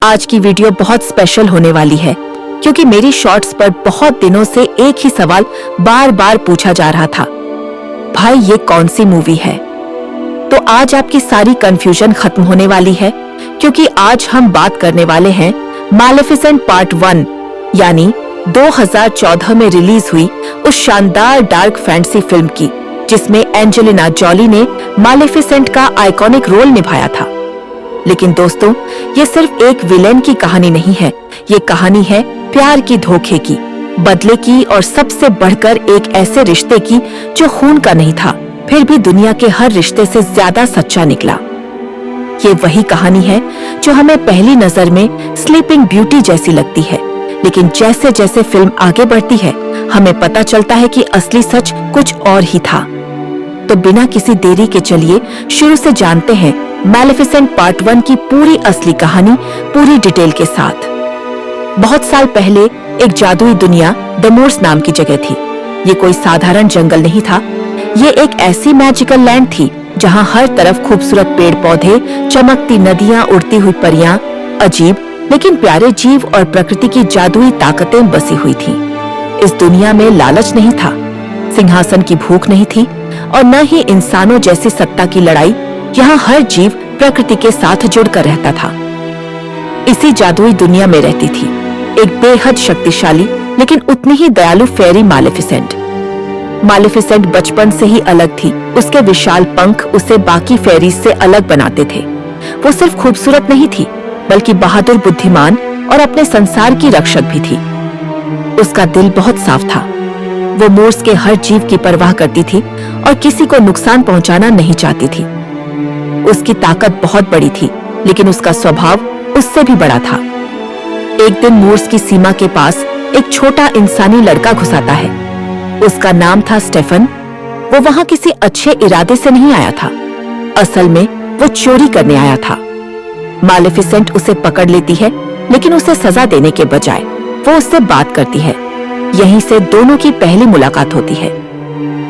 आज की वीडियो बहुत स्पेशल होने वाली है क्योंकि मेरी शॉर्ट्स पर बहुत दिनों से एक ही सवाल बार बार पूछा जा रहा था, भाई ये कौन सी मूवी है। तो आज आपकी सारी कंफ्यूजन खत्म होने वाली है क्योंकि आज हम बात करने वाले हैं मैलेफिसेंट पार्ट 1 यानी 2014 में रिलीज हुई उस शानदार डार्क फैंटेसी फिल्म की जिसमें एंजेलिना जॉली ने मैलेफिसेंट का आइकॉनिक रोल निभाया था। लेकिन दोस्तों, ये सिर्फ एक विलेन की कहानी नहीं है, ये कहानी है प्यार की, धोखे की, बदले की और सबसे बढ़कर एक ऐसे रिश्ते की जो खून का नहीं था, फिर भी दुनिया के हर रिश्ते से ज्यादा सच्चा निकला। ये वही कहानी है जो हमें पहली नजर में स्लीपिंग ब्यूटी जैसी लगती है, लेकिन जैसे जैसे फिल्म आगे बढ़ती है हमें पता चलता है कि असली सच कुछ और ही था। तो बिना किसी देरी के चलिए शुरू से जानते हैं मैलेफिसेंट पार्ट 1 की पूरी असली कहानी पूरी डिटेल के साथ। बहुत साल पहले एक जादुई दुनिया द मोर्स नाम की जगह थी। ये कोई साधारण जंगल नहीं था, ये एक ऐसी मैजिकल लैंड थी जहां हर तरफ खूबसूरत पेड़ पौधे, चमकती नदियां, उड़ती हुई परियां, अजीब लेकिन प्यारे जीव और प्रकृति की जादुई ताकतें बसी हुई थी। इस दुनिया में लालच नहीं था, सिंहासन की भूख नहीं थी और न ही इंसानों जैसी सत्ता की लड़ाई। यहाँ हर जीव प्रकृति के साथ जुड़कर रहता था। इसी जादुई दुनिया में रहती थी एक बेहद शक्तिशाली लेकिन उतनी ही दयालु फेरी मैलेफिसेंट। मैलेफिसेंट बचपन से ही अलग थी, उसके विशाल पंख उसे बाकी फेरीज से अलग बनाते थे। वो सिर्फ खूबसूरत नहीं थी बल्कि बहादुर, बुद्धिमान और अपने संसार की रक्षक भी थी। उसका दिल बहुत साफ था, वो मोर्स के हर जीव की परवाह करती थी और किसी को नुकसान पहुंचाना नहीं चाहती थी। उसकी ताकत बहुत बड़ी थी लेकिन उसका स्वभाव उससे भी बड़ा था। एक दिन मोर्स की सीमा के पास एक छोटा इंसानी लड़का घुसाता है। उसका नाम था स्टेफन। वो वहां किसी अच्छे इरादे से नहीं आया था, असल में वो चोरी करने आया था। मैलेफिसेंट उसे पकड़ लेती है लेकिन उसे सजा देने के बजाय वो उससे बात करती है। यहीं से दोनों की पहली मुलाकात होती है।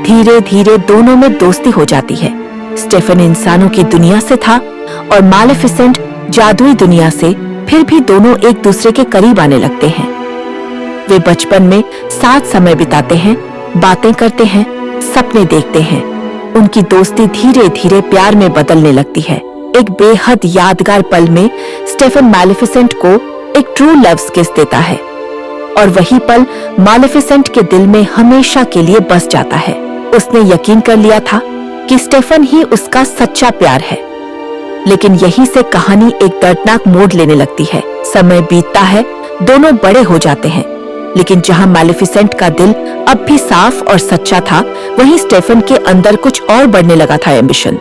धीरे धीरे दोनों में दोस्ती हो जाती है। स्टेफन इंसानों की दुनिया से था और मैलेफिसेंट जादुई दुनिया से, फिर भी दोनों एक दूसरे के करीब आने लगते हैं। वे बचपन में साथ समय बिताते हैं, बातें करते हैं, सपने देखते हैं। उनकी दोस्ती धीरे धीरे प्यार में बदलने लगती है। एक बेहद यादगार पल में स्टेफन मैलेफिसेंट को एक ट्रू लव किस देता है और वही पल मैलेफिसेंट के दिल में हमेशा के लिए बस जाता है। उसने यकीन कर लिया था कि स्टेफन ही उसका सच्चा प्यार है। लेकिन यहीं से कहानी एक दर्दनाक मोड़ लेने लगती है। समय बीतता है, दोनों बड़े हो जाते हैं, लेकिन जहां मैलेफिसेंट का दिल अब भी साफ और सच्चा था, वहीं स्टेफन के अंदर कुछ और बढ़ने लगा था एम्बिशन।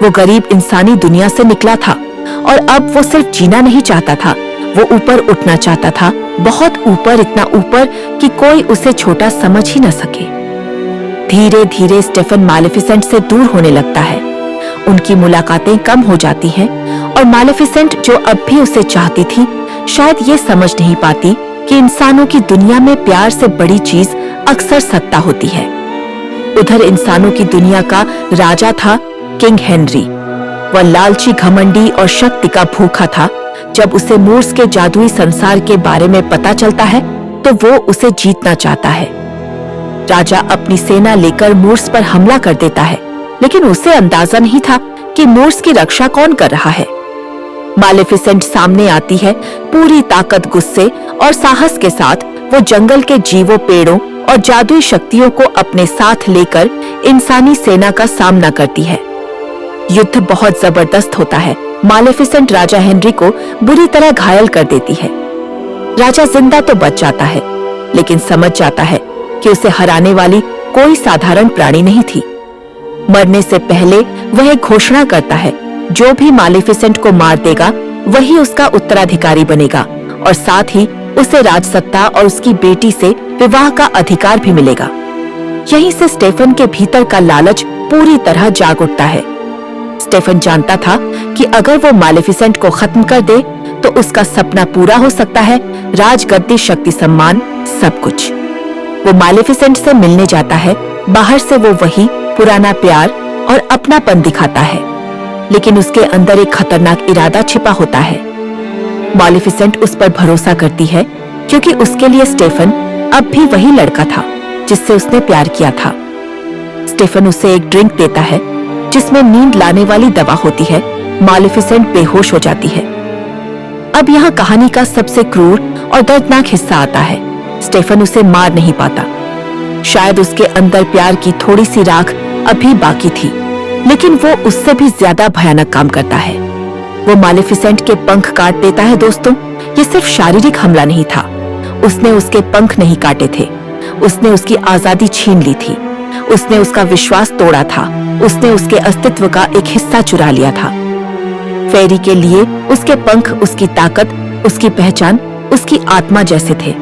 वो गरीब इंसानी दुनिया से निकला था और अब वो सिर्फ जीना नहीं चाहता था, वो ऊपर उठना चाहता था, बहुत ऊपर, इतना ऊपर कि कोई उसे छोटा समझ ही न सके। धीरे धीरे स्टेफन मैलेफिसेंट से दूर होने लगता है। उनकी मुलाकातें कम हो जाती हैं और मैलेफिसेंट जो अब भी उसे चाहती थी, शायद ये समझ नहीं पाती कि इंसानों की दुनिया में प्यार से बड़ी चीज अक्सर सत्ता होती है। उधर इंसानों की दुनिया का राजा था किंग हेनरी। वह लालची, घमंडी और शक्ति का भूखा था। जब उसे मोर्स के जादुई संसार के बारे में पता चलता है तो वो उसे जीतना चाहता है। राजा अपनी सेना लेकर मोर्स पर हमला कर देता है, लेकिन उसे अंदाजा नहीं था कि मोर्स की रक्षा कौन कर रहा है। मैलेफिसेंट सामने आती है, पूरी ताकत, गुस्से और साहस के साथ वो जंगल के जीवों, पेड़ों और जादुई शक्तियों को अपने साथ लेकर इंसानी सेना का सामना करती है। युद्ध बहुत जबरदस्त होता है। मैलेफिसेंट राजा हेनरी को बुरी तरह घायल कर देती है। राजा जिंदा तो बच जाता है, लेकिन समझ जाता है कि उसे हराने वाली कोई साधारण प्राणी नहीं थी। मरने से पहले वह एक घोषणा करता है, जो भी मैलेफिसेंट को मार देगा वही उसका उत्तराधिकारी बनेगा और साथ ही उसे राजसत्ता और उसकी बेटी से विवाह का अधिकार भी मिलेगा। यहीं से स्टेफन के भीतर का लालच पूरी तरह जाग उठता है। स्टेफन जानता था कि अगर वो मैलेफिसेंट को खत्म कर दे तो उसका सपना पूरा हो सकता है, राजगद्दी, शक्ति, सम्मान, सब कुछ। वो मैलेफिसेंट से मिलने जाता है। बाहर से वो वही पुराना प्यार और अपनापन दिखाता है, लेकिन उसके अंदर एक खतरनाक इरादा छिपा होता है। मालेफिसेंट उस पर भरोसा करती है क्योंकि उसके लिए स्टेफन अब भी वही लड़का था जिससे उसने प्यार किया था। स्टेफन उसे एक ड्रिंक देता है जिसमें नींद लाने वाली दवा होती है। मालेफिसेंट बेहोश हो जाती है। अब यहाँ कहानी का सबसे क्रूर और दर्दनाक हिस्सा आता है। स्टेफन उसे मार नहीं पाता। शायद उसके अंदर प्यार की थोड़ी सी राख अभी बाकी थी, लेकिन वो उससे भी ज्यादा भयानक काम करता है। वो मालेफिसेंट के पंख काट देता है। दोस्तों, ये सिर्फ शारीरिक हमला नहीं था। उसने उसके पंख नहीं काटे थे, उसने उसकी आजादी छीन ली थी। उसने उसका विश्वास तोड़ा था। उसने उसके अस्तित्व का एक हिस्सा चुरा लिया था। फेरी के लिए उसके पंख उसकी ताकत, उसकी पहचान, उसकी आत्मा जैसे थे।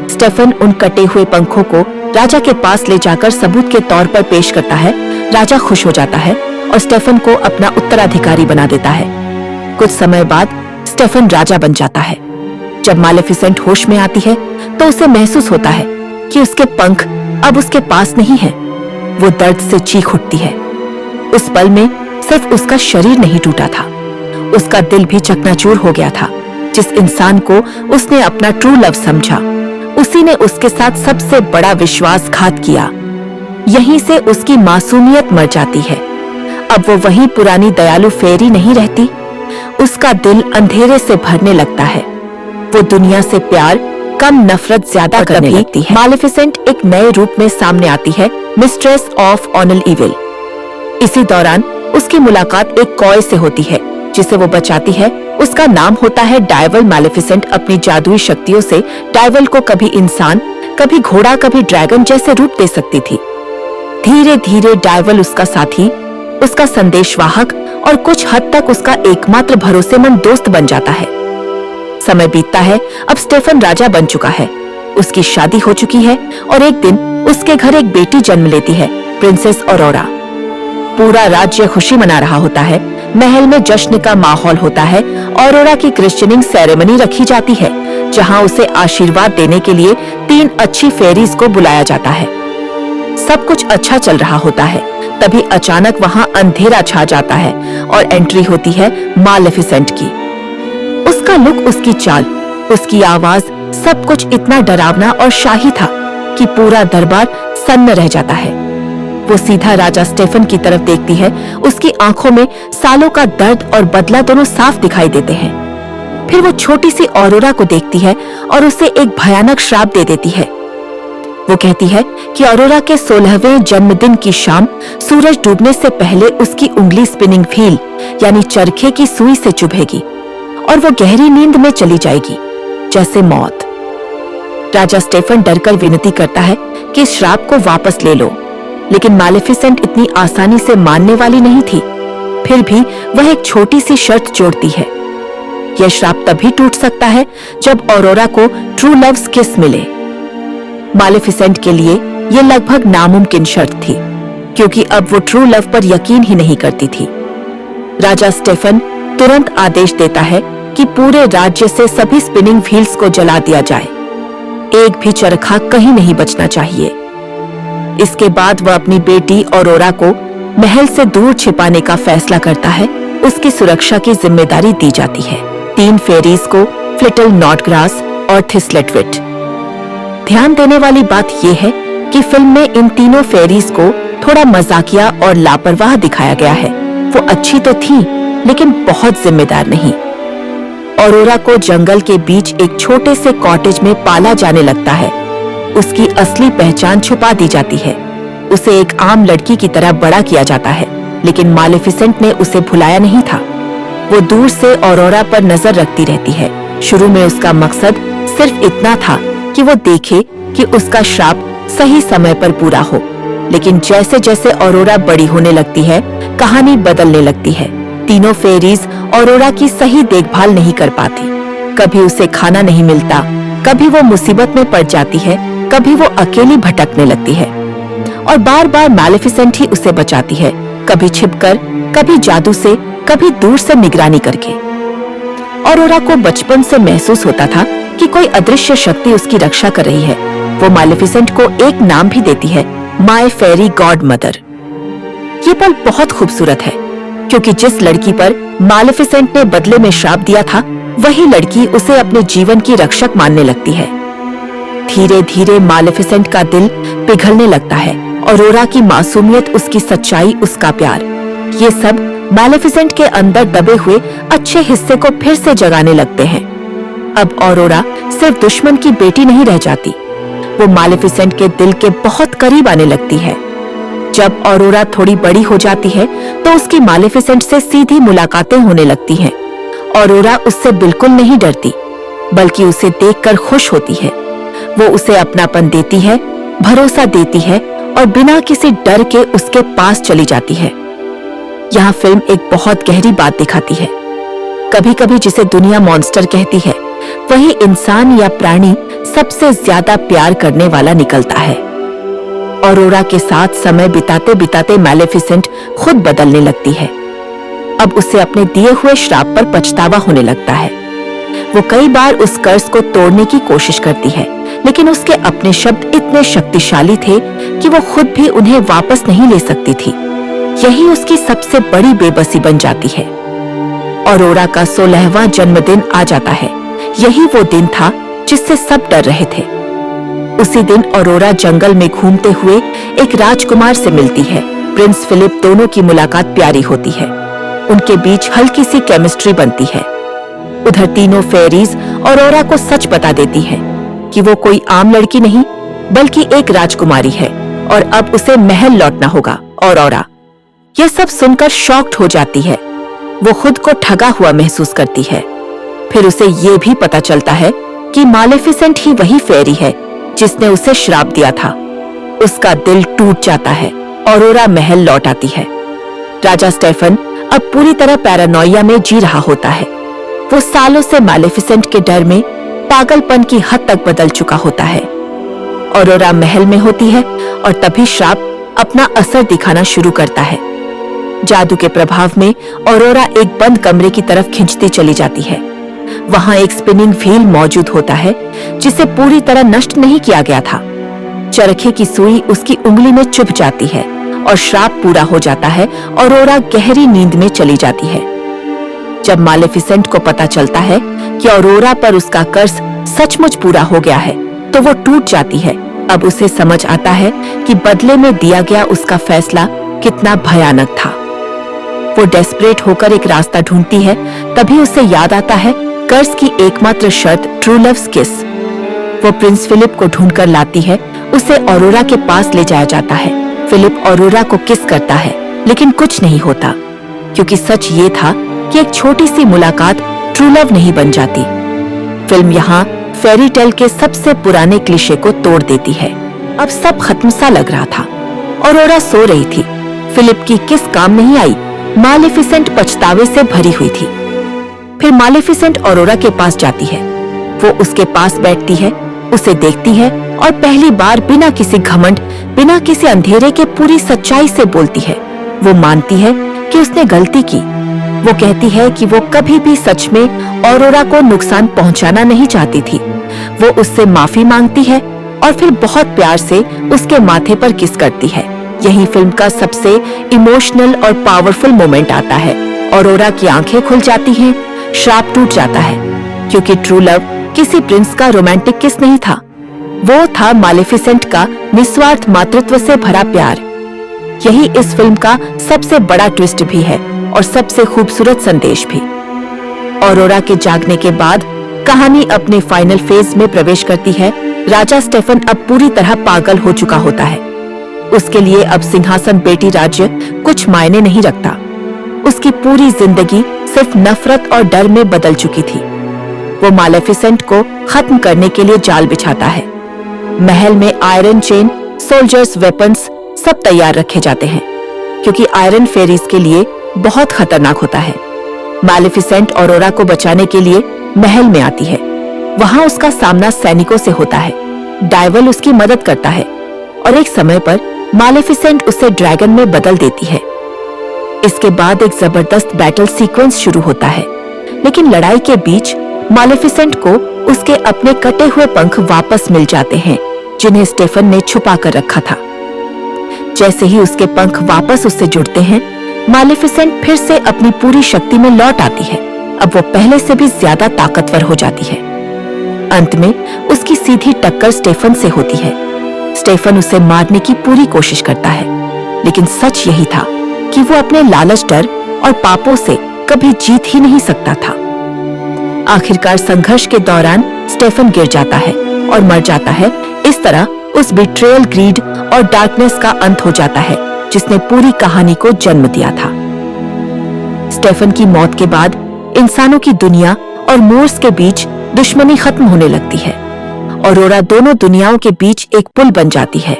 स्टेफन उन कटे हुए पंखों को राजा के पास ले जाकर सबूत के तौर पर पेश करता है। राजा खुश हो जाता है और स्टेफन को अपना उत्तराधिकारी बना देता है। कुछ समय बाद स्टेफन राजा बन जाता है। जब मालेफिसेंट होश में आती है तो उसे महसूस होता है कि उसके पंख अब उसके पास नहीं है। वो दर्द से चीख उठती है। उस पल में सिर्फ उसका शरीर नहीं टूटा था, उसका दिल भी चकनाचूर हो गया था। जिस इंसान को उसने अपना ट्रू लव समझा, उसी ने उसके साथ सबसे बड़ा विश्वासघात किया। यहीं से उसकी मासूमियत मर जाती है। अब वो वही पुरानी दयालु फेरी नहीं रहती। उसका दिल अंधेरे से भरने लगता है। वो दुनिया से प्यार कम, नफरत ज्यादा करने लगती है। मालेफिसेंट एक नए रूप में सामने आती है, मिस्ट्रेस ऑफ ऑनल इविल। इसी दौरान उसकी मुलाकात एक कॉय से होती है जिसे वो बचाती है। उसका नाम होता है डायवल। मालेफिसेंट अपनी जादुई शक्तियों से डायवल को कभी इंसान, कभी घोड़ा, कभी ड्रैगन जैसे रूप दे सकती थी। धीरे धीरे डायवल उसका साथी, उसका संदेशवाहक और कुछ हद तक उसका एकमात्र भरोसेमंद दोस्त बन जाता है। समय बीतता है। अब स्टेफन राजा बन चुका है। उसकी शादी हो चुकी है और एक दिन उसके घर एक बेटी जन्म लेती है, प्रिंसेस ऑरोरा। पूरा राज्य खुशी मना रहा होता है। महल में जश्न का माहौल होता है। ऑरोरा की क्रिश्चियनिंग सेरेमनी रखी जाती है, जहां उसे आशीर्वाद देने के लिए 3 अच्छी फेरीज को बुलाया जाता है। सब कुछ अच्छा चल रहा होता है, तभी अचानक वहां अंधेरा छा जाता है और एंट्री होती है मालेफिसेंट की। उसका लुक, उसकी चाल, उसकी आवाज, सब कुछ इतना डरावना और शाही था कि पूरा दरबार सन्न रह जाता है। वो सीधा राजा स्टेफन की तरफ देखती है। उसकी आंखों में सालों का दर्द और बदला दोनों साफ दिखाई देते हैं। फिर वो छोटी सी ऑरोरा को देखती है और उसे एक भयानक श्राप दे देती है। वो कहती है कि ऑरोरा के 16वें जन्मदिन की शाम सूरज डूबने से पहले उसकी उंगली स्पिनिंग व्हील यानी चरखे की सुई से चुभेगी और वो गहरी नींद में चली जाएगी, जैसे मौत। राजा स्टेफन डरकर विनती करता है कि इस श्राप को वापस ले लो, लेकिन मालेफिसेंट इतनी आसानी से मानने वाली नहीं थी। फिर भी वह एक छोटी सी शर्त जोड़ती है। यह श्राप तभी टूट सकता है जब ऑरोरा को ट्रू लव्स किस मिले। मालेफिसेंट के लिए यह लगभग नामुमकिन शर्त थी, क्योंकि अब वो ट्रू लव पर यकीन ही नहीं करती थी। राजा स्टेफन तुरंत आदेश देता है कि पूरे राज्य से सभी स्पिनिंग व्हील्स को जला दिया जाए। एक भी चरखा कहीं नहीं बचना चाहिए। इसके बाद वह अपनी बेटी ऑरोरा को महल से दूर छिपाने का फैसला करता है। उसकी सुरक्षा की जिम्मेदारी दी जाती है 3 फेरीज को, फ्लिटल, नॉटग्रास और थिस्लेटविट। ध्यान देने वाली बात यह है कि फिल्म में इन तीनों फेरीज को थोड़ा मजाकिया और लापरवाह दिखाया गया है। वो अच्छी तो थी, लेकिन बहुत जिम्मेदार नहीं। ऑरोरा को जंगल के बीच एक छोटे से कॉटेज में पाला जाने लगता है। उसकी असली पहचान छुपा दी जाती है। उसे एक आम लड़की की तरह बड़ा किया जाता है, लेकिन मालेफिसेंट ने उसे भुलाया नहीं था। वो दूर से ऑरोरा पर नजर रखती रहती है। शुरू में उसका मकसद सिर्फ इतना था कि वो देखे कि उसका श्राप सही समय पर पूरा हो, लेकिन जैसे जैसे ऑरोरा बड़ी होने लगती है, कहानी बदलने लगती है। तीनों फेरीज ऑरोरा की सही देखभाल नहीं कर पाती। कभी उसे खाना नहीं मिलता, कभी वो मुसीबत में पड़ जाती है, कभी वो अकेली भटकने लगती है और बार बार मालेफिसेंट ही उसे बचाती है, कभी छिपकर, कभी जादू से, कभी दूर से निगरानी करके। ऑरोरा को बचपन से महसूस होता था कि कोई अदृश्य शक्ति उसकी रक्षा कर रही है। वो मालेफिसेंट को एक नाम भी देती है, माय फेरी गॉड मदर। ये पल बहुत खूबसूरत है। क्योंकि जिस लड़की पर मालेफिसेंट ने बदले में श्राप दिया था, वही लड़की उसे अपने जीवन की रक्षक मानने लगती है। धीरे धीरे मालेफिसेंट का दिल पिघलने लगता है। ऑरोरा की मासूमियत, उसकी सच्चाई, उसका प्यार, ये सब मालेफिसेंट के अंदर दबे हुए अच्छे हिस्से को फिर से जगाने लगते हैं। अब ऑरोरा सिर्फ दुश्मन की बेटी नहीं रह जाती, वो मालेफिसेंट के दिल के बहुत करीब आने लगती है। जब ऑरोरा थोड़ी बड़ी हो जाती है तो उसकी मालेफिसेंट से सीधी मुलाकातें होने लगती हैं। ऑरोरा उससे बिल्कुल नहीं डरती, बल्कि उसे देखकर खुश होती है। वो उसे अपनापन देती है, भरोसा देती है और बिना किसी डर के उसके पास चली जाती है। यहाँ फिल्म एक बहुत गहरी बात दिखाती है। कभी-कभी जिसे दुनिया मॉन्स्टर कहती है, वही इंसान या प्राणी सबसे ज्यादा प्यार करने वाला निकलता है। ऑरोरा के साथ समय बिताते बिताते मैलेफिसेंट खुद बदलने लगती है। अब उसे अपने दिए हुए श्राप पर पछतावा होने लगता है। वो कई बार उस कर्ज को तोड़ने की कोशिश करती है, लेकिन उसके अपने शब्द इतने शक्तिशाली थे कि वो खुद भी उन्हें वापस नहीं ले सकती थी। यही उसकी सबसे बड़ी बेबसी बन जाती है। ऑरोरा का 16वां जन्मदिन आ जाता है। यही वो दिन था जिससे सब डर रहे थे। उसी दिन ऑरोरा जंगल में घूमते हुए एक राजकुमार से मिलती है। Prince Philip. दोनों की मुलाकात प्यारी होती है। उनके बीच हल्की सी केमिस्ट्री बनती है। उधर तीनों फेरीज ऑरोरा को सच बता देती है कि वो कोई आम लड़की नहीं, बल्कि एक राजकुमारी है और अब उसे महल लौटना होगा। ऑरोरा यह सब सुनकर शॉक्ड हो जाती है। वो खुद को ठगा हुआ महसूस करती है। फिर उसे ये भी पता चलता है कि मालेफिसेंट ही वही फेरी है जिसने उसे श्राप दिया था। उसका दिल टूट जाता है। ऑरोरा महल लौट आती है। राजा स्टेफन अब पूरी तरह पैरानोइया में जी रहा होता है। वो सालों से मालेफिसेंट के डर में पागलपन की हद तक बदल चुका होता है। ऑरोरा महल में होती है और तभी श्राप अपना असर दिखाना शुरू करता है। जादू के प्रभाव में ऑरोरा एक बंद कमरे की तरफ खिंचती चली जाती है। वहां एक स्पिनिंग व्हील मौजूद होता है जिसे पूरी तरह नष्ट नहीं किया गया था। चरखे की सुई उसकी उंगली में चुभ जाती है और श्राप पूरा हो जाता है। ऑरोरा गहरी नींद में चली जाती है। जब मालेफिसेंट को पता चलता है कि ऑरोरा पर उसका कर्ज सचमुच पूरा हो गया है, तो वो टूट जाती है। अब उसे समझ आता है कि बदले में दिया गया उसका फैसला कितना भयानक था। वो डेस्परेट होकर एक रास्ता ढूंढती है। तभी उसे याद आता है कर्ज की एकमात्र शर्त ट्रू लव्स किस। वो प्रिंस फिलिप को ढूंढकर लाती है। उसे ऑरोरा के पास ले जाया जाता है। फिलिप ऑरोरा को किस करता है, लेकिन कुछ नहीं होता, क्योंकि सच ये था कि एक छोटी सी मुलाकात ट्रू लव नहीं बन जाती। फिल्म यहाँ फेरी टेल के सबसे पुराने क्लीशे को तोड़ देती है। अब सब खत्म सा लग रहा था। ऑरोरा सो रही थी। फिलिप की किस काम नहीं आई। मालेफिसेंट पछतावे से भरी हुई थी। फिर मालेफिसेंट ऑरोरा के पास जाती है। वो उसके पास बैठती है, उसे देखती है और पहली बार बिना किसी घमंड, बिना किसी अंधेरे के पूरी सच्चाई से बोलती है। वो मानती है कि उसने गलती की। वो कहती है कि वो कभी भी सच में ऑरोरा को नुकसान पहुंचाना नहीं चाहती थी। वो उससे माफी मांगती है और फिर बहुत प्यार से उसके माथे पर किस करती है। यही फिल्म का सबसे इमोशनल और पावरफुल मोमेंट आता है। ऑरोरा की आंखें खुल जाती हैं, श्राप टूट जाता है, क्योंकि ट्रू लव किसी प्रिंस का रोमांटिक किस नहीं था। वो था मालेफिसेंट का निस्वार्थ मातृत्व से भरा प्यार। यही इस फिल्म का सबसे बड़ा ट्विस्ट भी है और सबसे खूबसूरत संदेश भी। ऑरोरा के जागने के बाद कहानी अपने फाइनल फेज में प्रवेश करती है। राजा स्टेफन अब पूरी तरह पागल हो चुका होता है। उसके लिए अब सिंहासन बेटी राज्य कुछ मायने नहीं रखता। उसकी पूरी जिंदगी सिर्फ नफरत और डर में बदल चुकी थी। वो मालेफिसेंट को खत्म करने के लिए जाल बिछाता है। महल में आयरन चेन, सोल्जर्स, वेपन्स सब तैयार रखे जाते हैं, क्योंकि आयरन फेरीज के लिए बहुत खतरनाक होता है। मालेफिसेंट ऑरोरा को बचाने के लिए महल में आती है। वहां उसका सामना सैनिकों से होता है। डायवल उसकी मदद करता है और एक समय पर मालेफिसेंट उसे ड्रैगन में बदल देती है। इसके बाद एक जबरदस्त बैटल सीक्वेंस शुरू होता है, लेकिन लड़ाई के बीच मालेफिसेंट को उसके अपने कटे हुए पंख वापस मिल जाते हैं, जिन्हें स्टेफन ने छुपा कर रखा था। जैसे ही उसके पंख वापस उससे जुड़ते हैं, मालेफिसेंट फिर से अपनी पूरी शक्ति में लौट आती है। अब वो पहले से भी ज्यादा ताकतवर हो जाती है। अंत में उसकी सीधी टक्कर स्टेफन से होती है। स्टेफन उसे मारने की पूरी कोशिश करता है, लेकिन सच यही था कि वो अपने लालच, डर और पापों से कभी जीत ही नहीं सकता था। आखिरकार संघर्ष के दौरान स्टेफन गिर जाता है और मर जाता है। इस तरह उस बिट्रेयल, ग्रीड और डार्कनेस का अंत हो जाता है जिसने पूरी कहानी को जन्म दिया था। स्टेफन की मौत के बाद इंसानों की दुनिया और मूर्स के बीच दुश्मनी खत्म होने लगती है। ऑरोरा दोनों दुनियाओं के बीच एक पुल बन जाती है।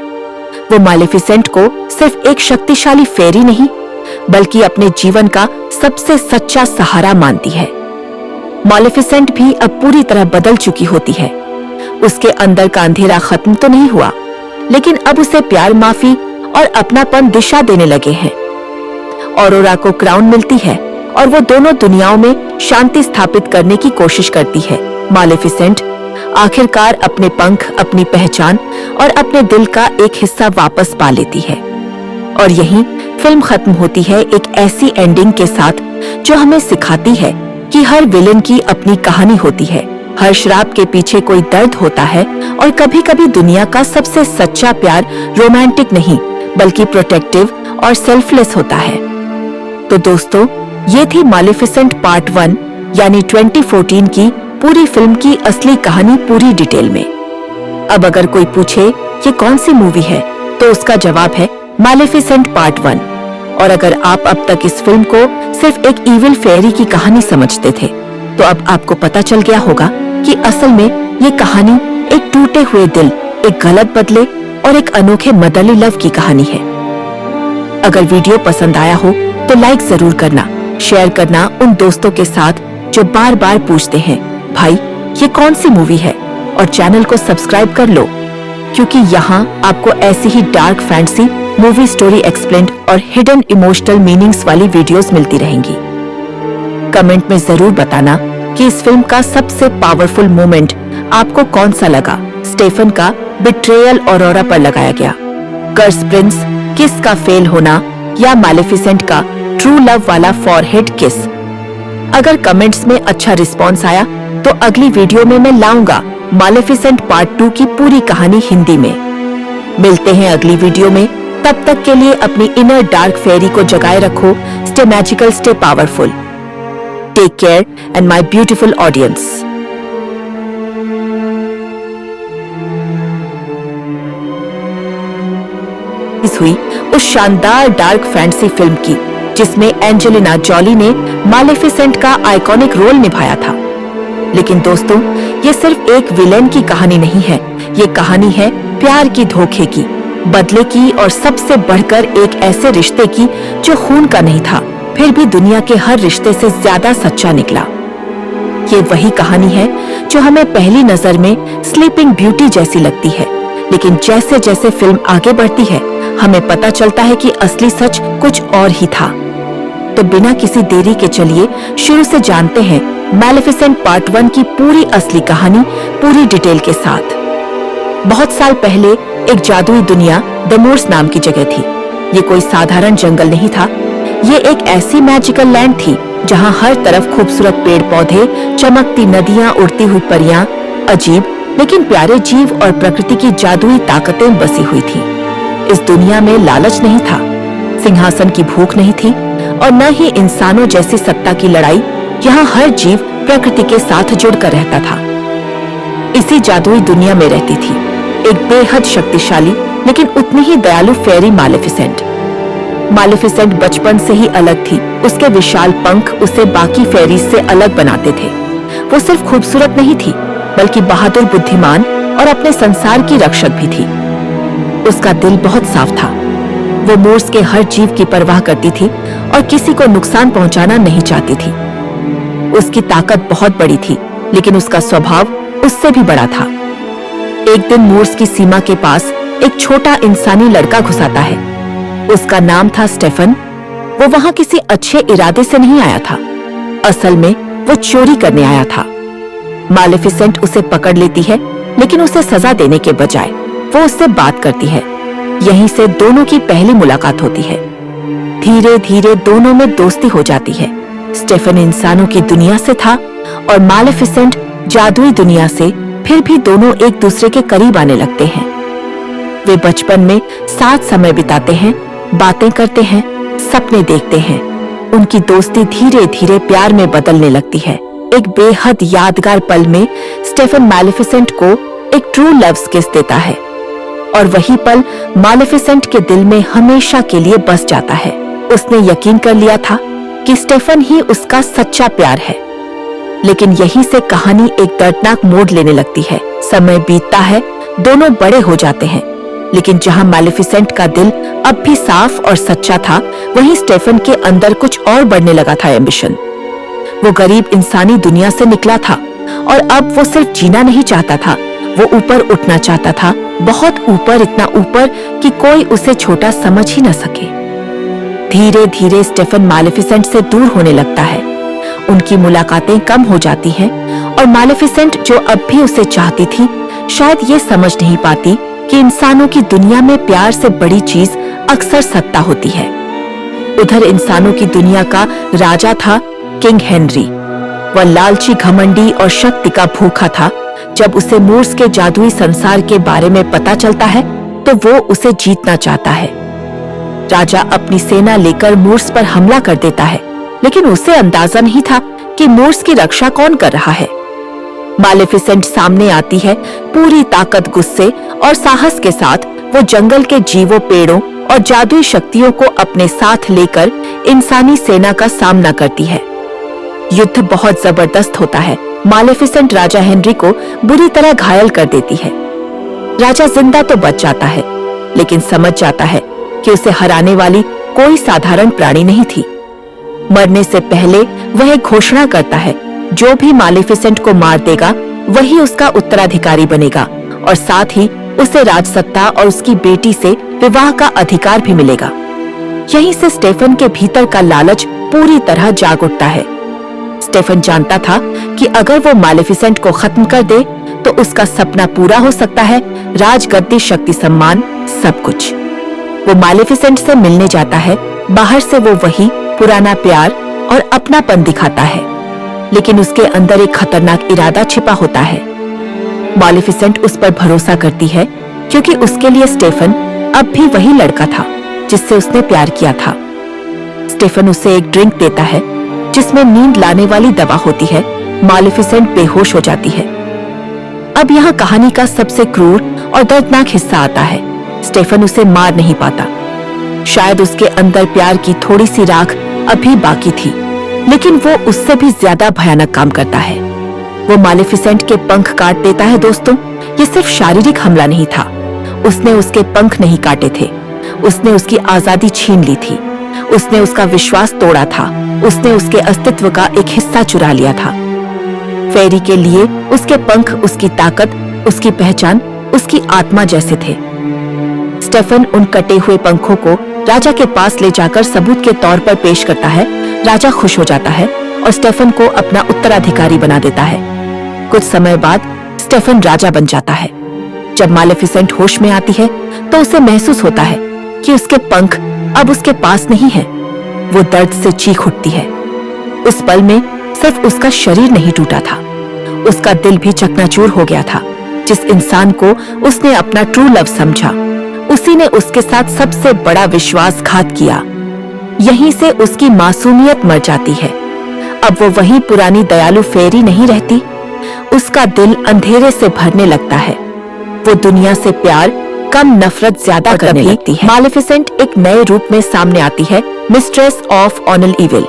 वो मालेफिसेंट को सिर्फ एक शक्तिशाली फेरी नहीं, बल्कि अपने जीवन का सबसे सच्चा सहारा मानती है। मालेफिसेंट भी अब पूरी तरह बदल चुकी होती है। उसके अंदर का अंधेरा खत्म तो नहीं हुआ, लेकिन अब उसे प्यार, माफी और अपनापन दिशा देने लगे हैं। ऑरोरा को क्राउन मिलती है और वो दोनों दुनियाओं में शांति स्थापित करने की कोशिश करती है। मालेफिसेंट आखिरकार अपने पंख, अपनी पहचान और अपने दिल का एक हिस्सा वापस पा लेती है। और यहीं फिल्म खत्म होती है एक ऐसी एंडिंग के साथ जो हमें सिखाती है कि हर विलेन की अपनी कहानी होती है। हर श्राप के पीछे कोई दर्द होता है और कभी-कभी दुनिया का सबसे सच्चा प्यार रोमांटिक नहीं, बल्कि प्रोटेक्टिव और सेल्फलेस होता है। तो दोस्तों, ये थी मालेफिसेंट पार्ट 1 यानी 2014 की पूरी फिल्म की असली कहानी पूरी डिटेल में। अब अगर कोई पूछे ये कौन सी मूवी है, तो उसका जवाब है मालेफिसेंट पार्ट 1। और अगर आप अब तक इस फिल्म को सिर्फ एक इविल फेरी की कहानी समझते थे, तो अब आपको पता चल गया होगा कि असल में ये कहानी एक टूटे हुए दिल, एक गलत बदले और एक अनोखे मदरली लव की कहानी है। अगर वीडियो पसंद आया हो तो लाइक जरूर करना, शेयर करना उन दोस्तों के साथ जो बार बार पूछते हैं भाई ये कौन सी मूवी है, और चैनल को सब्सक्राइब कर लो, क्योंकि यहाँ आपको ऐसी ही dark fantasy, movie story explained और हिडन इमोशनल मीनिंग्स वाली वीडियोस मिलती रहेंगी। कमेंट में जरूर बताना कि इस फिल्म का सबसे पावरफुल मोमेंट आपको कौन सा लगा। स्टेफन का बिट्रेयल ऑरोरा पर लगाया गया, कर्स प्रिंस किस का फेल होना, या मालेफिसेंट का ट्रू लव वाला फॉरहेड किस। अगर कमेंट्स में अच्छा रिस्पॉन्स आया तो अगली वीडियो में मैं लाऊंगा मालेफिसेंट पार्ट 2 की पूरी कहानी हिंदी में। मिलते हैं अगली वीडियो में, तब तक के लिए अपनी इनर डार्क फेरी को जगाए रखो। Stay magical, stay powerful. Take care and my beautiful audience. हुई उस शानदार डार्क फैंटेसी फिल्म की जिसमें एंजेलिना जॉली ने मालेफिसेंट का आइकॉनिक रोल निभाया था। लेकिन दोस्तों, ये सिर्फ एक विलेन की कहानी नहीं है, ये कहानी है प्यार की, धोखे की, बदले की और सबसे बढ़कर एक ऐसे रिश्ते की जो खून का नहीं था, फिर भी दुनिया के हर रिश्ते से ज्यादा सच्चा निकला। ये वही कहानी है जो हमें पहली नजर में स्लीपिंग ब्यूटी जैसी लगती है, लेकिन जैसे जैसे फिल्म आगे बढ़ती है हमें पता चलता है कि असली सच कुछ और ही था। तो बिना किसी देरी के चलिए शुरू से जानते हैं मालेफिसेंट पार्ट 1 की पूरी असली कहानी पूरी डिटेल के साथ। बहुत साल पहले एक जादुई दुनिया द मूर्स नाम की जगह थी। ये कोई साधारण जंगल नहीं था, ये एक ऐसी मैजिकल लैंड थी जहाँ हर तरफ खूबसूरत पेड़ पौधे, चमकती नदियाँ, उड़ती हुई परियां, अजीब लेकिन प्यारे जीव और प्रकृति की जादुई ताकतें बसी हुई थी। इस दुनिया में लालच नहीं था, सिंहासन की भूख नहीं थी और न ही इंसानों जैसी सत्ता की लड़ाई। यहाँ हर जीव प्रकृति के साथ जुड़कर रहता था। इसी जादुई दुनिया में रहती थी एक बेहद शक्तिशाली लेकिन उतनी ही दयालु फेरी मालेफिसेंट। मालेफिसेंट बचपन से ही अलग थी। उसके विशाल पंख उसे बाकी फेरीज से अलग बनाते थे। वो सिर्फ खूबसूरत नहीं थी, बल्कि बहादुर, बुद्धिमान और अपने संसार की रक्षक भी थी। उसका दिल बहुत साफ था। वो मूर्स के हर जीव की परवाह करती थी और किसी को नुकसान पहुंचाना नहीं चाहती थी। उसकी ताकत बहुत बड़ी थी, लेकिन उसका स्वभाव उससे भी बड़ा था। एक दिन मूर्स की सीमा के पास एक छोटा इंसानी लड़का घुस आता है। उसका नाम था स्टेफन। वो वहां किसी अच्छे इरादे से नहीं आया था, असल में वो चोरी करने आया था। मालेफिसेंट उसे पकड़ लेती है, लेकिन उसे सजा देने के बजाय वो उससे बात करती है। यहीं से दोनों की पहली मुलाकात होती है। धीरे धीरे दोनों में दोस्ती हो जाती है। स्टेफन इंसानों की दुनिया से था और मालेफिसेंट जादुई दुनिया से, फिर भी दोनों एक दूसरे के करीब आने लगते हैं। वे बचपन में साथ समय बिताते हैं, बातें करते हैं, सपने देखते हैं। उनकी दोस्ती धीरे धीरे प्यार में बदलने लगती है। एक बेहद यादगार पल में स्टेफन मैलेफिसेंट को एक ट्रू लव किस देता है और वही पल मालेफिसेंट के दिल में हमेशा के लिए बस जाता है। उसने यकीन कर लिया था कि स्टेफन ही उसका सच्चा प्यार है। लेकिन यहीं से कहानी एक दर्दनाक मोड़ लेने लगती है। समय बीतता है, दोनों बड़े हो जाते हैं, लेकिन जहां मैलेफिसेंट का दिल अब भी साफ और सच्चा था, वहीं स्टेफन के अंदर कुछ और बढ़ने लगा था एम्बिशन। वो गरीब इंसानी दुनिया से निकला था और अब वो सिर्फ जीना नहीं चाहता था, वो ऊपर उठना चाहता था, बहुत ऊपर, इतना ऊपर कि कोई उसे छोटा समझ ही न सके। धीरे धीरे स्टेफन मैलेफिसेंट से दूर होने लगता है। उनकी मुलाकातें कम हो जाती हैं और मैलेफिसेंट जो अब भी उसे चाहती थी, शायद ये समझ नहीं पाती कि इंसानों की दुनिया में प्यार से बड़ी चीज अक्सर सत्ता होती है। उधर इंसानों की दुनिया का राजा था किंग हेनरी। वह लालची, घमंडी और शक्ति का भूखा था। जब उसे मूर्स के जादुई संसार के बारे में पता चलता है तो वो उसे जीतना चाहता है। राजा अपनी सेना लेकर मूर्स पर हमला कर देता है, लेकिन उसे अंदाजा नहीं था कि मूर्स की रक्षा कौन कर रहा है। मैलेफिसेंट सामने आती है, पूरी ताकत, गुस्से और साहस के साथ। वो जंगल के जीवों, पेड़ों और जादुई शक्तियों को अपने साथ लेकर इंसानी सेना का सामना करती है। युद्ध बहुत जबरदस्त होता है। मैलेफिसेंट राजा हेनरी को बुरी तरह घायल कर देती है। राजा जिंदा तो बच जाता है, लेकिन समझ जाता है कि उसे हराने वाली कोई साधारण प्राणी नहीं थी। मरने से पहले वह एक घोषणा करता है, जो भी मैलेफिसेंट को मार देगा वही उसका उत्तराधिकारी बनेगा और साथ ही उसे राजसत्ता और उसकी बेटी से विवाह का अधिकार भी मिलेगा। यहीं से स्टेफन के भीतर का लालच पूरी तरह जाग उठता है। स्टेफन जानता था कि अगर वो मैलेफिसेंट को खत्म कर दे तो उसका सपना पूरा हो सकता है, राजगद्दी, शक्ति, सम्मान, सब कुछ। वो मैलेफिसेंट से मिलने जाता है। बाहर से वो वही पुराना प्यार और अपनापन दिखाता है, लेकिन उसके अंदर एक खतरनाक इरादा छिपा होता है। मैलेफिसेंट उस पर भरोसा करती है क्योंकि उसके लिए स्टेफन अब भी वही लड़का था जिससे उसने प्यार किया था। स्टेफन उसे एक ड्रिंक देता है जिसमें नींद लाने वाली दवा होती है। मैलेफिसेंट बेहोश हो जाती है। अब यहाँ कहानी का सबसे क्रूर और दर्दनाक हिस्सा आता है। स्टेफन उसे मार नहीं पाता। शायद उसके अंदर प्यार की थोड़ी सी राख अभी बाकी थी, लेकिन वो उससे भी ज्यादा भयानक काम करता है। वो मैलेफिसेंट के पंख काट देता है। दोस्तों, ये सिर्फ शारीरिक हमला नहीं था। उसने उसके पंख नहीं काटे थे, उसने उसकी आजादी छीन ली थी। उसने उसका विश्वास तोड़ा था। उसने उसके अस्तित्व का एक हिस्सा चुरा लिया था। फेरी के लिए उसके पंख उसकी ताकत, उसकी पहचान, उसकी आत्मा जैसे थे। स्टेफन उन कटे हुए पंखों को राजा के पास ले जाकर सबूत के तौर पर पेश करता है। राजा खुश हो जाता है और स्टेफन को अपना उत्तराधिकारी बना देता है। कुछ समय बाद स्टेफन राजा बन जाता है। जब मैलेफिसेंट होश में आती है तो उसे महसूस होता है कि उसके पंख अब उसके पास नहीं है। वो दर्द से चीख उठती है। उस पल में सिर्फ उसका शरीर नहीं टूटा था, उसका दिल भी चकनाचूर हो गया था। जिस इंसान को उसने अपना ट्रू लव समझा, उसी ने उसके साथ सबसे बड़ा विश्वासघात किया। यहीं से उसकी मासूमियत मर जाती है। अब वो वही पुरानी दयालु फेरी नहीं रहती। उसका दिल अंधेरे से भरने लगता है। वो दुनिया से प्यार कम, नफरत ज्यादा करने लगती है। मैलेफिसेंट एक नए रूप में सामने आती है, मिस्ट्रेस ऑफ ऑनल इविल।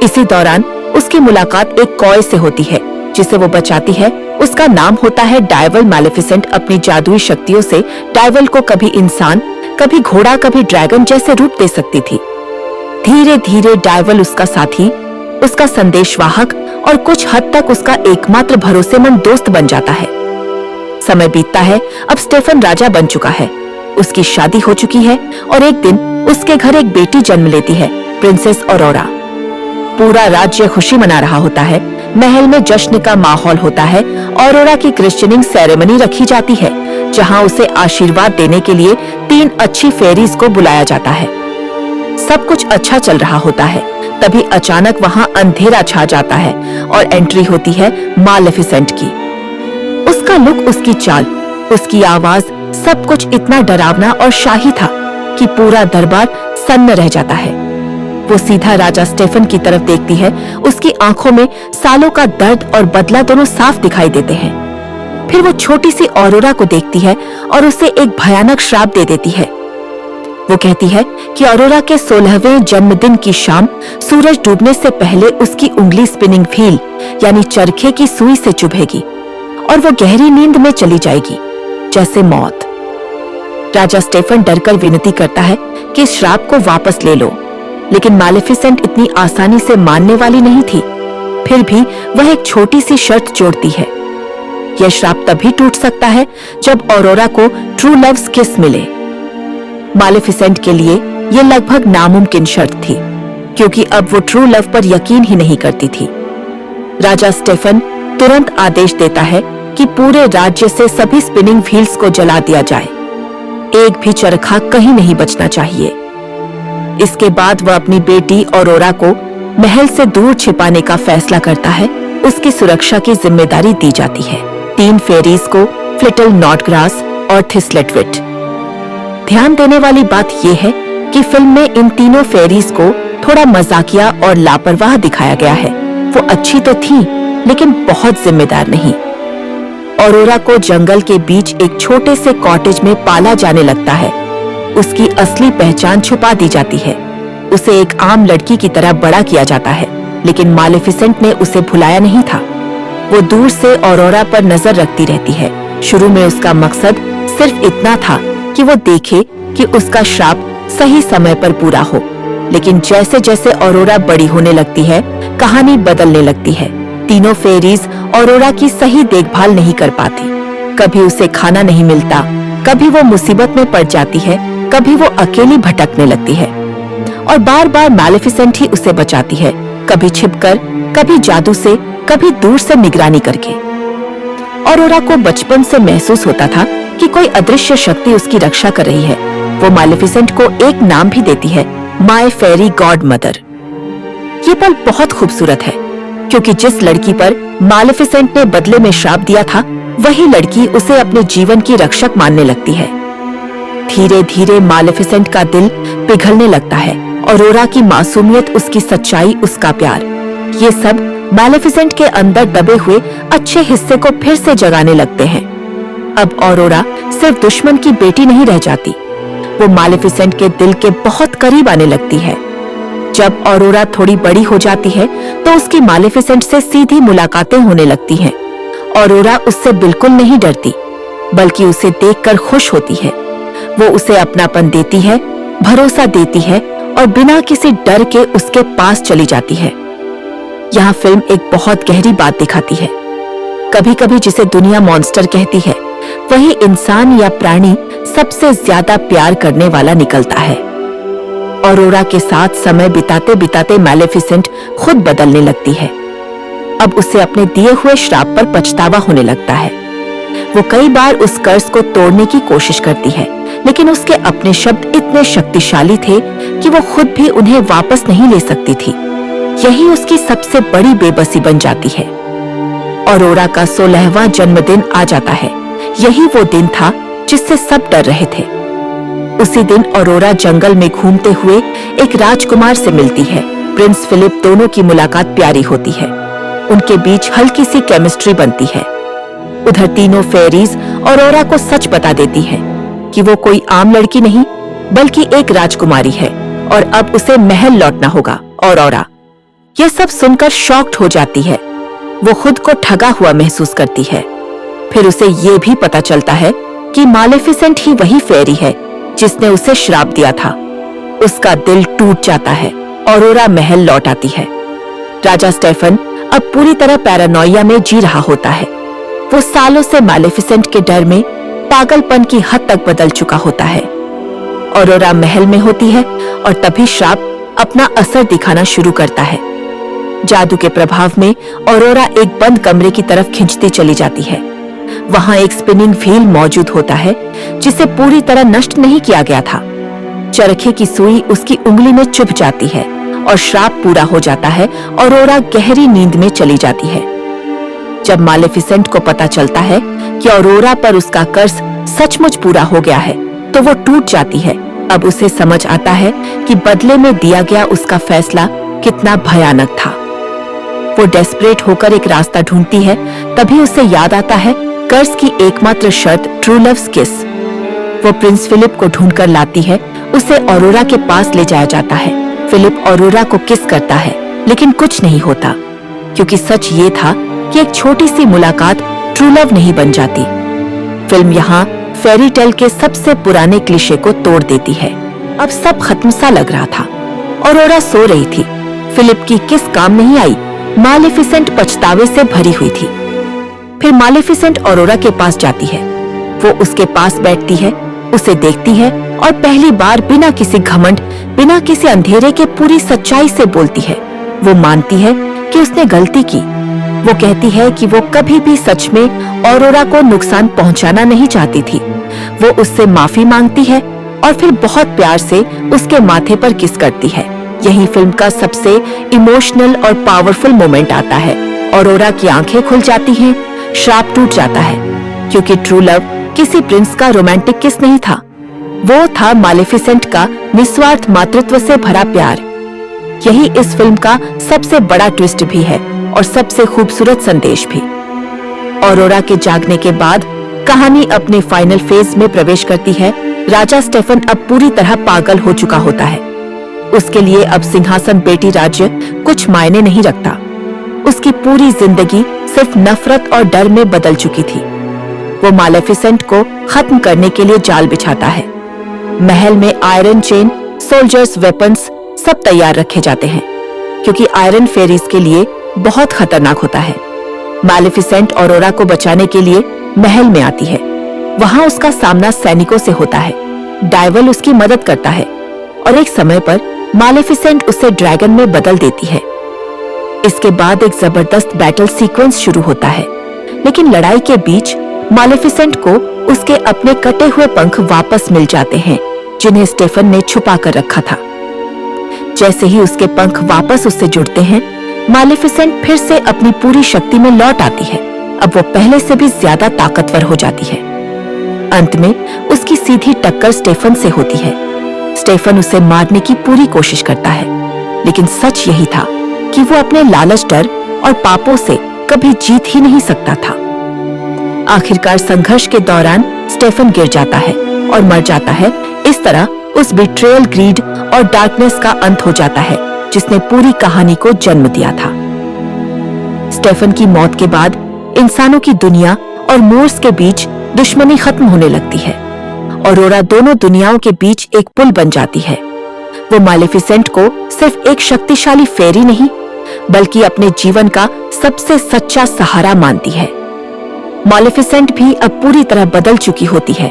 इसी दौरान उसकी मुलाकात एक कॉय से होती है जिसे वो बचाती है। उसका नाम होता है डायवल। मैलेफिसेंट अपनी जादुई शक्तियों से डायवल को कभी इंसान, कभी घोड़ा, कभी ड्रैगन जैसे रूप दे सकती थी। धीरे धीरे डायवल उसका साथी, उसका संदेशवाहक और कुछ हद तक उसका एकमात्र भरोसेमंद दोस्त बन जाता है। समय बीतता है। अब स्टेफन राजा बन चुका है। उसकी शादी हो चुकी है और एक दिन उसके घर एक बेटी जन्म लेती है, प्रिंसेस ऑरोरा। पूरा राज्य खुशी मना रहा होता है। महल में जश्न का माहौल होता है। ऑरोरा की क्रिश्चियनिंग सेरेमनी रखी जाती है, जहां उसे आशीर्वाद देने के लिए 3 अच्छी फेरीज को बुलाया जाता है। सब कुछ अच्छा चल रहा होता है, तभी अचानक वहां अंधेरा छा जाता है और एंट्री होती है मालेफिसेंट की। उसका लुक, उसकी चाल, उसकी आवाज, सब कुछ इतना डरावना और शाही था कि पूरा दरबार सन्न रह जाता है। वो सीधा राजा स्टेफन की तरफ देखती है। उसकी आंखों में सालों का दर्द और बदला दोनों साफ दिखाई देते हैं। फिर वो छोटी सी ऑरोरा को देखती है और उसे एक भयानक श्राप दे देती है। वो कहती है कि ऑरोरा के 16वें जन्मदिन की शाम सूरज डूबने से पहले उसकी उंगली स्पिनिंग व्हील यानी चरखे की सुई से चुभेगी और वो गहरी नींद में चली जाएगी, जैसे मौत। राजा स्टेफन डरकर विनती करता है कि इस श्राप को वापस ले लो, लेकिन मालेफिसेंट इतनी आसानी से मानने वाली नहीं थी। फिर भी वह एक छोटी सी शर्त जोड़ती है। यह श्राप तभी टूट सकता है जब ऑरोरा को ट्रू लव्स किस मिले। मालेफिसेंट के लिए यह लगभग नामुमकिन शर्त थी, क्योंकि अब वो ट्रू लव पर यकीन ही नहीं करती थी। राजा स्टेफन तुरंत आदेश देता है कि पूरे राज्य से सभी स्पिनिंग व्हील्स को जला दिया जाए। एक भी चरखा कहीं नहीं बचना चाहिए। इसके बाद वह अपनी बेटी ऑरोरा को महल से दूर छिपाने का फैसला करता है। उसकी सुरक्षा की जिम्मेदारी दी जाती है 3 फेरीज को, फ्लिटल नॉटग्रास और थिस्लेटविट। ध्यान देने वाली बात यह है कि फिल्म में इन तीनों फेरीज को थोड़ा मजाकिया और लापरवाह दिखाया गया है। वो अच्छी तो थी, लेकिन बहुत जिम्मेदार नहीं। ऑरोरा को जंगल के बीच एक छोटे से कॉटेज में पाला जाने लगता है। उसकी असली पहचान छुपा दी जाती है। उसे एक आम लड़की की तरह बड़ा किया जाता है, लेकिन मालेफिसेंट ने उसे भुलाया नहीं था। वो दूर से ऑरोरा पर नजर रखती रहती है। शुरू में उसका मकसद सिर्फ इतना था कि वो देखे कि उसका श्राप सही समय पर पूरा हो, लेकिन जैसे जैसे ऑरोरा बड़ी होने लगती है, कहानी बदलने लगती है। तीनों फेरीज ऑरोरा की सही देखभाल नहीं कर पाती। कभी उसे खाना नहीं मिलता, कभी वो मुसीबत में पड़ जाती है, कभी वो अकेली भटकने लगती है और बार बार मालेफिसेंट ही उसे बचाती है, कभी छिपकर, कभी जादू से, कभी दूर से निगरानी करके। ऑरोरा को बचपन से महसूस होता था कि कोई अदृश्य शक्ति उसकी रक्षा कर रही है। वो मालेफिसेंट को एक नाम भी देती है, माय फेरी गॉड मदर। ये पल बहुत खूबसूरत है, क्योंकि जिस लड़की पर मालेफिसेंट ने बदले में श्राप दिया था, वही लड़की उसे अपने जीवन की रक्षक मानने लगती है। धीरे धीरे मालेफिसेंट का दिल पिघलने लगता है। ऑरोरा की मासूमियत, उसकी सच्चाई, उसका प्यार, ये सब मालेफिसेंट के अंदर दबे हुए अच्छे हिस्से को फिर से जगाने लगते हैं। अब ऑरोरा सिर्फ दुश्मन की बेटी नहीं रह जाती, वो मालेफिसेंट के दिल के बहुत करीब आने लगती है। जब ऑरोरा थोड़ी बड़ी हो जाती है तो उसकी मालेफिसेंट से सीधी मुलाकातें होने लगती हैं। ऑरोरा उससे बिल्कुल नहीं डरती, बल्कि उसे देखकर खुश होती है। वो उसे अपनापन देती है, भरोसा देती है और बिना किसी डर के उसके पास चली जाती है। यहाँ फिल्म एक बहुत गहरी बात दिखाती है। कभी कभी जिसे दुनिया मॉन्स्टर कहती है, वही इंसान या प्राणी सबसे ज्यादा प्यार करने वाला निकलता है। ऑरोरा के साथ समय बिताते बिताते मालेफिसेंट खुद बदलने लगती है। अब उसे अपने दिए हुए श्राप पर पछतावा होने लगता है। वो कई बार उस कर्ज को तोड़ने की कोशिश करती है, लेकिन उसके अपने शब्द इतने शक्तिशाली थे कि वो खुद भी उन्हें वापस नहीं ले सकती थी। यही उसकी सबसे बड़ी बेबसी बन जाती है। ऑरोरा का 16वां जन्मदिन आ जाता है। यही वो दिन था जिससे सब डर रहे थे। उसी दिन ऑरोरा जंगल में घूमते हुए एक राजकुमार से मिलती है। Prince Philip. दोनों की मुलाकात प्यारी होती है। उनके बीच हल्की सी केमिस्ट्री बनती है। उधर तीनों फेरीज ऑरोरा को सच बता देती है कि वो कोई आम लड़की नहीं, बल्कि एक राजकुमारी है और अब उसे महल लौटना होगा। ऑरोरा यह सब सुनकर शॉक्ड हो जाती है। वो खुद को ठगा हुआ महसूस करती है। फिर उसे ये भी पता चलता है कि मालेफिसेंट ही वही फेरी है जिसने उसे श्राप दिया था। उसका दिल टूट जाता है। ऑरोरा महल लौट आती है। राजा स्टेफन अब पूरी तरह पैरानोइया में जी रहा होता है। वो सालों से मालेफिसेंट के डर में पागलपन की हद तक बदल चुका होता है। ऑरोरा महल में होती है और तभी श्राप अपना असर दिखाना शुरू करता है। जादू के प्रभाव में ऑरोरा एक बंद कमरे की तरफ खिंचती चली जाती है। वहां एक स्पिनिंग व्हील मौजूद होता है जिसे पूरी तरह नष्ट नहीं किया गया था। चरखे की सुई उसकी उंगली में चुभ जाती है और श्राप पूरा हो जाता है। ऑरोरा गहरी नींद में चली जाती है। जब मालेफिसेंट को पता चलता है कि ऑरोरा पर उसका कर्ज सचमुच पूरा हो गया है, तो वो टूट जाती है। अब उसे समझ आता है कि बदले में दिया गया उसका फैसला कितना भयानक था। वो डेस्परेट होकर एक रास्ता ढूंढती है। तभी उसे याद आता है कर्ज की एकमात्र शर्त ट्रू लव्स किस। वो प्रिंस फिलिप को ढूंढकर लाती है। उसे ऑरोरा के पास ले जाया जाता है। फिलिप ऑरोरा को किस करता है, लेकिन कुछ नहीं होता, क्योंकि सच ये था कि एक छोटी सी मुलाकात ट्रू लव नहीं बन जाती। फिल्म यहाँ फेरी टेल के सबसे पुराने क्लीशे को तोड़ देती है। अब सब खत्म सा लग रहा था। ऑरोरा सो रही थी। फिलिप की किस काम नहीं आई। मालेफिसेंट पछतावे से भरी हुई थी। फिर मालेफिसेंट ऑरोरा के पास जाती है। वो उसके पास बैठती है, उसे देखती है और पहली बार बिना किसी घमंड, बिना किसी अंधेरे के पूरी सच्चाई से बोलती है। वो मानती है कि उसने गलती की। वो कहती है कि वो कभी भी सच में ऑरोरा को नुकसान पहुंचाना नहीं चाहती थी। वो उससे माफी मांगती है और फिर बहुत प्यार से उसके माथे पर किस करती है। यही फिल्म का सबसे इमोशनल और पावरफुल मोमेंट आता है। ऑरोरा की आंखें खुल जाती हैं, श्राप टूट जाता है, क्योंकि ट्रू लव किसी प्रिंस का रोमांटिक किस नहीं था। वो था मालेफिसेंट का निस्वार्थ मातृत्व से भरा प्यार। यही इस फिल्म का सबसे बड़ा ट्विस्ट भी है और सबसे खूबसूरत संदेश भी। ऑरोरा के जागने के बाद कहानी अपने फाइनल फेज में प्रवेश करती है। राजा स्टेफन अब पूरी तरह पागल हो चुका होता है। उसके लिए अब सिंहासन बेटी राज्य कुछ मायने नहीं रखता। उसकी पूरी जिंदगी सिर्फ नफरत और डर में बदल चुकी थी। वो मालेफिसेंट को खत्म करने के लिए जाल बिछाता है। महल में आयरन चेन, सोल्जर्स, वेपन्स सब तैयार रखे जाते हैं, क्योंकि आयरन फेरीज के लिए बहुत खतरनाक होता है। मालेफिसेंट ऑरोरा को बचाने के लिए महल में आती है। वहां उसका सामना सैनिकों से होता है। डायवल उसकी मदद करता है और एक समय पर मालेफिसेंट उसे ड्रैगन में बदल देती है। इसके बाद एक जबरदस्त बैटल सीक्वेंस शुरू होता है, लेकिन लड़ाई के बीच मालेफिसेंट को उसके अपने कटे हुए पंख वापस मिल जाते हैं, जिन्हें स्टेफन ने छुपा कर रखा था। जैसे ही उसके पंख वापस उससे जुड़ते हैं, मालेफिसेंट फिर से अपनी पूरी शक्ति में लौट आती है। अब वो पहले से भी ज्यादा ताकतवर हो जाती है। अंत में उसकी सीधी टक्कर स्टेफन से होती है। स्टेफन उसे मारने की पूरी कोशिश करता है, लेकिन सच यही था कि वो अपने लालच, डर और पापों से कभी जीत ही नहीं सकता था। आखिरकार संघर्ष के दौरान स्टेफन गिर जाता है और मर जाता है। इस तरह उस बिट्रेयल, ग्रीड और डार्कनेस का अंत हो जाता है, जिसने पूरी कहानी को जन्म दिया था। स्टेफन की मौत के बाद इंसानों की दुनिया और मोर्स के बीच दुश्मनी खत्म होने लगती है। ऑरोरा दोनों दुनियाओं के बीच एक पुल बन जाती है। वो मालेफिसेंट को सिर्फ एक शक्तिशाली फेरी नहीं, बल्कि अपने जीवन का सबसे सच्चा सहारा मानती है। मालेफिसेंट भी अब पूरी तरह बदल चुकी होती है।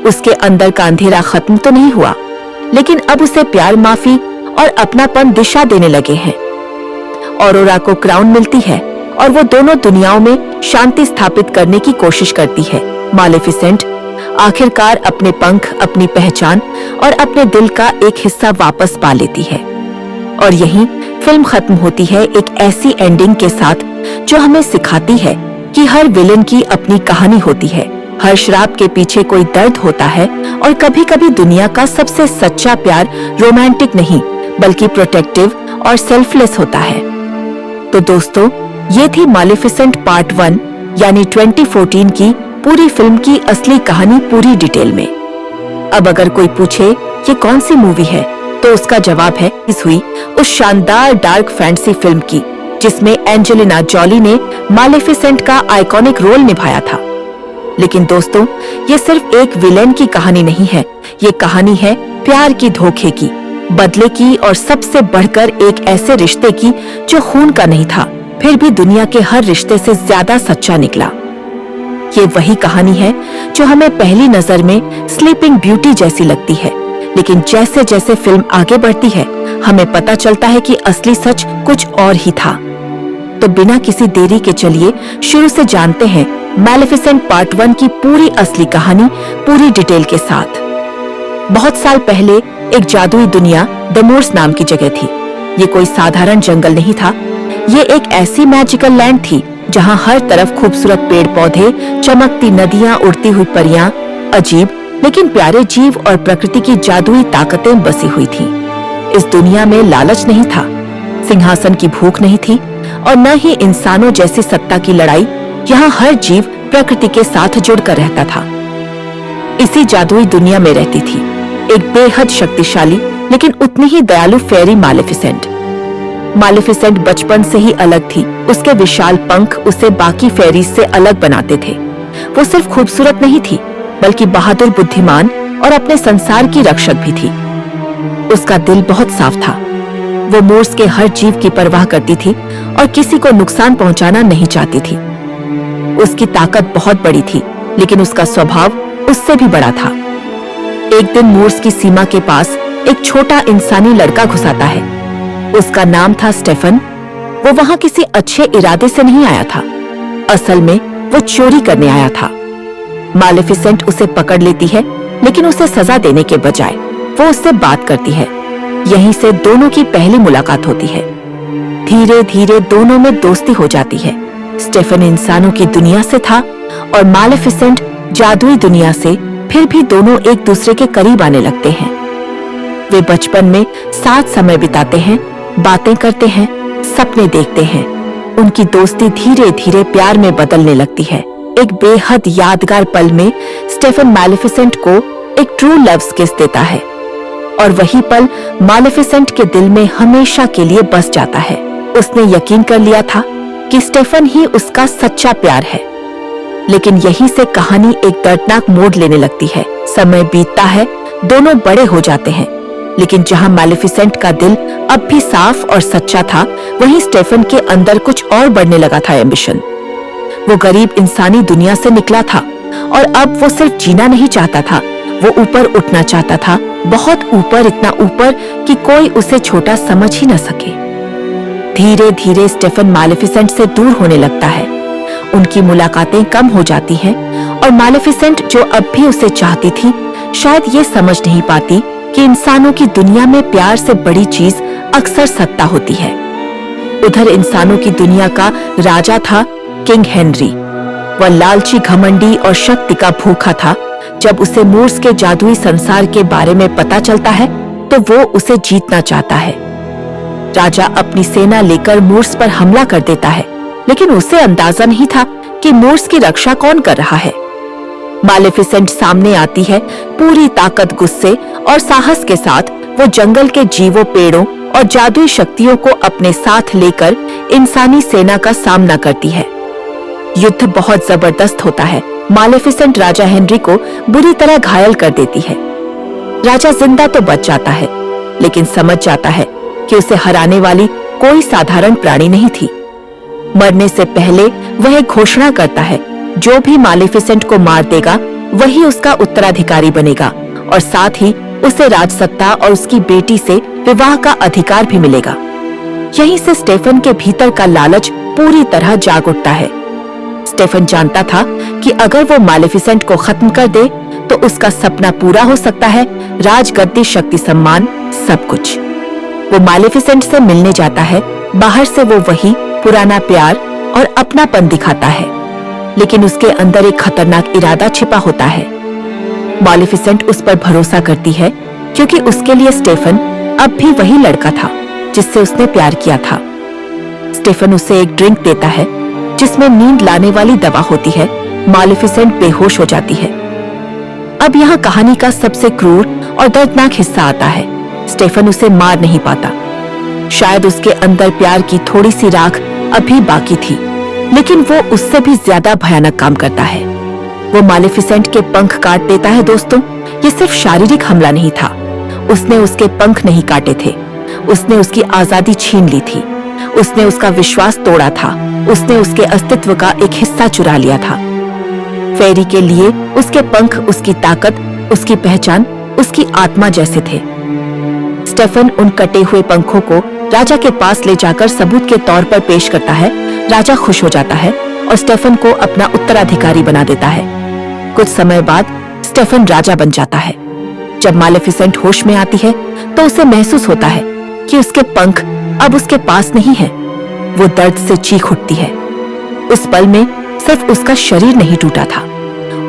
उसके अंदर का अंधेरा खत्म तो नहीं हुआ, लेकिन अब उसे प्यार, माफी और अपनापन दिशा देने लगे हैं। ऑरोरा को क्राउन मिलती है और वो दोनों दुनियाओं में शांति स्थापित करने की कोशिश करती है। मालेफिसेंट आखिरकार अपने पंख, अपनी पहचान और अपने दिल का एक हिस्सा वापस पा लेती है। और यहीं फिल्म खत्म होती है एक ऐसी एंडिंग के साथ जो हमें सिखाती है कि हर विलेन की अपनी कहानी होती है। हर श्राप के पीछे कोई दर्द होता है और कभी-कभी दुनिया का सबसे सच्चा प्यार रोमांटिक नहीं, बल्कि प्रोटेक्टिव और सेल्फलेस होता है। तो दोस्तों, ये थी मालेफिसेंट पार्ट 1 यानी 2014 की पूरी फिल्म की असली कहानी पूरी डिटेल में। अब अगर कोई पूछे ये कौन सी मूवी है, तो उसका जवाब है इस हुई उस शानदार डार्क फैंटेसी फिल्म की, जिसमें एंजेलिना जॉली ने मालेफिसेंट का आइकॉनिक रोल निभाया था। लेकिन दोस्तों, ये सिर्फ एक विलेन की कहानी नहीं है, ये कहानी है प्यार की, धोखे की, बदले की और सबसे बढ़कर एक ऐसे रिश्ते की जो खून का नहीं था, फिर भी दुनिया के हर रिश्ते से ज्यादा सच्चा निकला। ये वही कहानी है जो हमें पहली नजर में स्लीपिंग ब्यूटी जैसी लगती है, लेकिन जैसे जैसे फिल्म आगे बढ़ती है, हमें पता चलता है कि असली सच कुछ और ही था। तो बिना किसी देरी के चलिए शुरू से जानते हैं मालेफिसेंट पार्ट 1 की पूरी असली कहानी पूरी डिटेल के साथ। बहुत साल पहले एक जादुई दुनिया द मूर्स नाम की जगह थी। ये कोई साधारण जंगल नहीं था। ये एक ऐसी मैजिकल लैंड थी जहाँ हर तरफ खूबसूरत पेड़ पौधे, चमकती नदियाँ, उड़ती हुई परियां, अजीब लेकिन प्यारे जीव और प्रकृति की जादुई ताकतें बसी हुई थीं। इस दुनिया में लालच नहीं था, सिंहासन की भूख नहीं थी और न ही इंसानों जैसी सत्ता की लड़ाई। यहाँ हर जीव प्रकृति के साथ जुड़कर रहता था। इसी जादुई दुनिया में रहती थी एक बेहद शक्तिशाली लेकिन उतनी ही दयालु फेरी मालेफिसेंट। मालेफिसेंट बचपन से ही अलग थी। उसके विशाल पंख उसे बाकी फेरीज से अलग बनाते थे। वो सिर्फ खूबसूरत नहीं थी बल्कि बहादुर, बुद्धिमान और अपने संसार की रक्षक भी थी। उसका दिल बहुत साफ था। वो मूर्स के हर जीव की परवाह करती थी और किसी को नुकसान पहुंचाना नहीं चाहती थी। उसकी ताकत बहुत बड़ी थी लेकिन उसका स्वभाव उससे भी बड़ा था। एक दिन मूर्स की सीमा के पास एक छोटा इंसानी लड़का घुस आता है। उसका नाम था स्टेफन। वो वहां किसी अच्छे इरादे से नहीं आया था। असल में वो चोरी करने आया था। मालेफिसेंट उसे पकड़ लेती है लेकिन उसे सजा देने के बजाय वो उससे बात करती है। यहीं से दोनों की पहली मुलाकात होती है। धीरे धीरे दोनों में दोस्ती हो जाती है। स्टेफन इंसानों की दुनिया से था और मालेफिसेंट जादुई दुनिया से। फिर भी दोनों एक दूसरे के करीब आने लगते हैं। वे बचपन में साथ समय बिताते हैं, बातें करते हैं, सपने देखते हैं। उनकी दोस्ती धीरे धीरे प्यार में बदलने लगती है। एक बेहद यादगार पल में स्टेफन मालेफिसेंट को एक ट्रू लव किस देता है और वही पल मालेफिसेंट के दिल में हमेशा के लिए बस जाता है। उसने यकीन कर लिया था कि स्टेफन ही उसका सच्चा प्यार है। लेकिन यहीं से कहानी एक दर्दनाक मोड़ लेने लगती है। समय बीतता है, दोनों बड़े हो जाते हैं, लेकिन जहां मालेफिसेंट का दिल अब भी साफ और सच्चा था, वहीं स्टेफन के अंदर कुछ और बढ़ने लगा था एम्बिशन। वो गरीब इंसानी दुनिया से निकला था और अब वो सिर्फ जीना नहीं चाहता था, वो ऊपर उठना चाहता था, बहुत ऊपर, इतना ऊपर कि कोई उसे छोटा समझ ही न सके। धीरे धीरे स्टेफन मालेफिसेंट से दूर होने लगता है। उनकी मुलाकातें कम हो जाती हैं और मालेफिसेंट जो अब भी उसे चाहती थी, शायद ये समझ नहीं पाती कि इंसानों की दुनिया में प्यार से बड़ी चीज अक्सर सत्ता होती है। उधर इंसानों की दुनिया का राजा था किंग हेनरी। वह लालची, घमंडी और शक्ति का भूखा था। जब उसे मूर्स के जादुई संसार के बारे में पता चलता है तो वो उसे जीतना चाहता है। राजा अपनी सेना लेकर मूर्स पर हमला कर देता है, लेकिन उसे अंदाजा नहीं था कि मूर्स की रक्षा कौन कर रहा है। मालेफिसेंट सामने आती है, पूरी ताकत, गुस्से और साहस के साथ। वो जंगल के जीवों, पेड़ों और जादुई शक्तियों को अपने साथ लेकर इंसानी सेना का सामना करती है। युद्ध बहुत जबरदस्त होता है। मालेफिसेंट राजा हेनरी को बुरी तरह घायल कर देती है। राजा जिंदा तो बच जाता है, लेकिन समझ जाता है कि उसे हराने वाली कोई साधारण प्राणी नहीं थी। मरने से पहले वह एक घोषणा करता है, जो भी मालेफिसेंट को मार देगा वही उसका उत्तराधिकारी बनेगा और साथ ही उसे राजसत्ता और उसकी बेटी से विवाह का अधिकार भी मिलेगा। यहीं से स्टेफन के भीतर का लालच पूरी तरह जाग उठता है। स्टेफन जानता था कि अगर वो मालेफिसेंट को खत्म कर दे तो उसका सपना पूरा हो सकता है, राजगद्दी, शक्ति, सम्मान, सब कुछ। वो मालेफिसेंट से मिलने जाता है। बाहर से वो वही पुराना प्यार और अपनापन दिखाता है, लेकिन उसके अंदर एक खतरनाक इरादा छिपा होता है। मालेफिसेंट उस पर भरोसा करती है क्योंकि उसके लिए स्टेफन अब भी वही लड़का था जिससे उसने प्यार किया था। स्टेफन उसे एक ड्रिंक देता है जिसमें नींद लाने वाली दवा होती है। मालेफिसेंट बेहोश हो जाती है। अब यहाँ कहानी का सबसे क्रूर और दर्दनाक हिस्सा आता है। स्टेफन उसे मार नहीं पाता। शायद उसके अंदर प्यार की थोड़ी सी राख अभी बाकी थी, लेकिन वो उससे भी ज्यादा भयानक काम करता है। वो मालेफिसेंट के पंख काट देता है। दोस्तों, ये सिर्फ शारीरिक हमला नहीं था। उसने उसके पंख नहीं काटे थे, उसने उसकी आजादी छीन ली थी। उसने उसका विश्वास तोड़ा था। उसने उसके अस्तित्व का एक हिस्सा चुरा लिया था। फेरी के लिए उसके पंख, उसकी ताकत, उसकी पहचान, उसकी आत्मा जैसे थे। स्टेफन उन कटे हुए पंखों को राजा के पास ले जाकर सबूत के तौर पर पेश करता है। राजा खुश हो जाता है और स्टेफन को अपना उत्तराधिकारी बना देता है। कुछ समय बाद स्टेफन राजा बन जाता है। जब मालेफिसेंट होश में आती है तो उसे महसूस होता है कि उसके पंख अब उसके पास नहीं है। वो दर्द से चीख उठती है। उस पल में सिर्फ उसका शरीर नहीं टूटा था,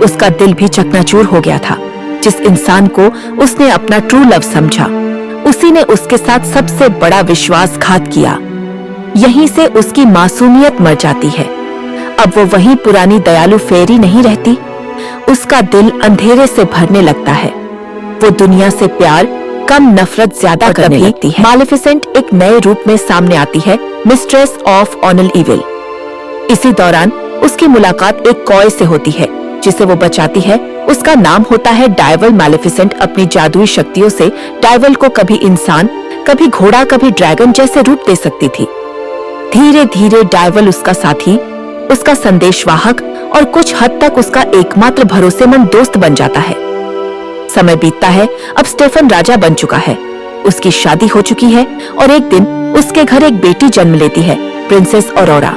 उसका दिल भी चकनाचूर हो गया था। जिस इंसान को उसने अपना ट्रू लव समझा, उसी ने उसके साथ सबसे बड़ा विश्वासघात किया। यहीं से उसकी मासूमियत मर जाती है। अब वो वही पुरानी दयालु फेरी नहीं रहती। उसका दिल अंधेरे से भरने लगता है। वो दुनिया से प्यार कम, नफरत ज्यादा करने लगती है। मालेफिसेंट एक नए रूप में सामने आती है, मिस्ट्रेस ऑफ ऑनल इविल। इसी दौरान उसकी मुलाकात एक कॉय से होती है जिसे वो बचाती है। उसका नाम होता है डायवल। मालेफिसेंट अपनी जादुई शक्तियों से डायवल को कभी इंसान, कभी घोड़ा, कभी ड्रैगन जैसे रूप दे सकती थी। धीरे धीरे डायवल उसका साथी, उसका संदेशवाहक और कुछ हद तक उसका एकमात्र भरोसेमंद दोस्त बन जाता है। समय बीतता है। अब स्टेफन राजा बन चुका है, उसकी शादी हो चुकी है और एक दिन उसके घर एक बेटी जन्म लेती है, प्रिंसेस ऑरोरा।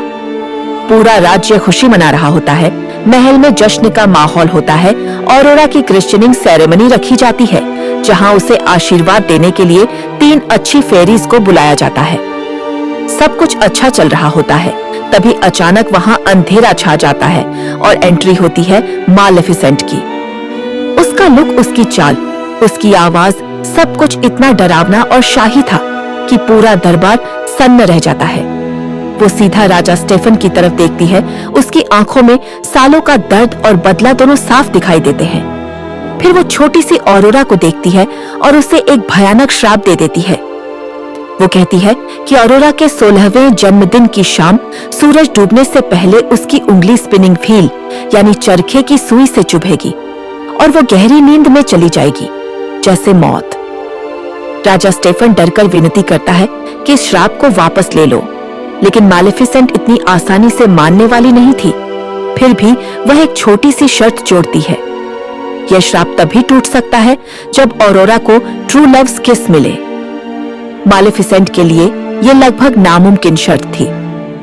पूरा राज्य खुशी मना रहा होता है। महल में जश्न का माहौल होता है। ऑरोरा की क्रिश्चियनिंग सेरेमनी रखी जाती है, जहां उसे आशीर्वाद देने के लिए 3 अच्छी फेरीज को बुलाया जाता है। सब कुछ अच्छा चल रहा होता है, तभी अचानक वहां अंधेरा छा जाता है और एंट्री होती है मालेफिसेंट की। उसका लुक, उसकी चाल, उसकी आवाज, सब कुछ इतना डरावना और शाही था कि पूरा दरबार सन्न रह जाता है। वो सीधा राजा स्टेफन की तरफ देखती है। उसकी आंखों में सालों का दर्द और बदला दोनों साफ दिखाई देते हैं। फिर वो छोटी सी ऑरोरा को देखती है और उसे एक भयानक श्राप दे देती है। वो कहती है कि ऑरोरा के 16वें जन्मदिन की शाम सूरज डूबने से पहले उसकी उंगली स्पिनिंग व्हील यानी चरखे की सुई से चुभेगी और वो गहरी नींद में चली जाएगी, जैसे मौत। राजा स्टेफन डरकर विनती करता है कि इस श्राप को वापस ले लो, लेकिन मालेफिसेंट इतनी आसानी से मानने वाली नहीं थी। फिर भी वह एक छोटी सी शर्त जोड़ती है। यह श्राप तभी टूट सकता है जब ऑरोरा को ट्रू लव्स किस मिले। मालेफिसेंट के लिए यह लगभग नामुमकिन शर्त थी,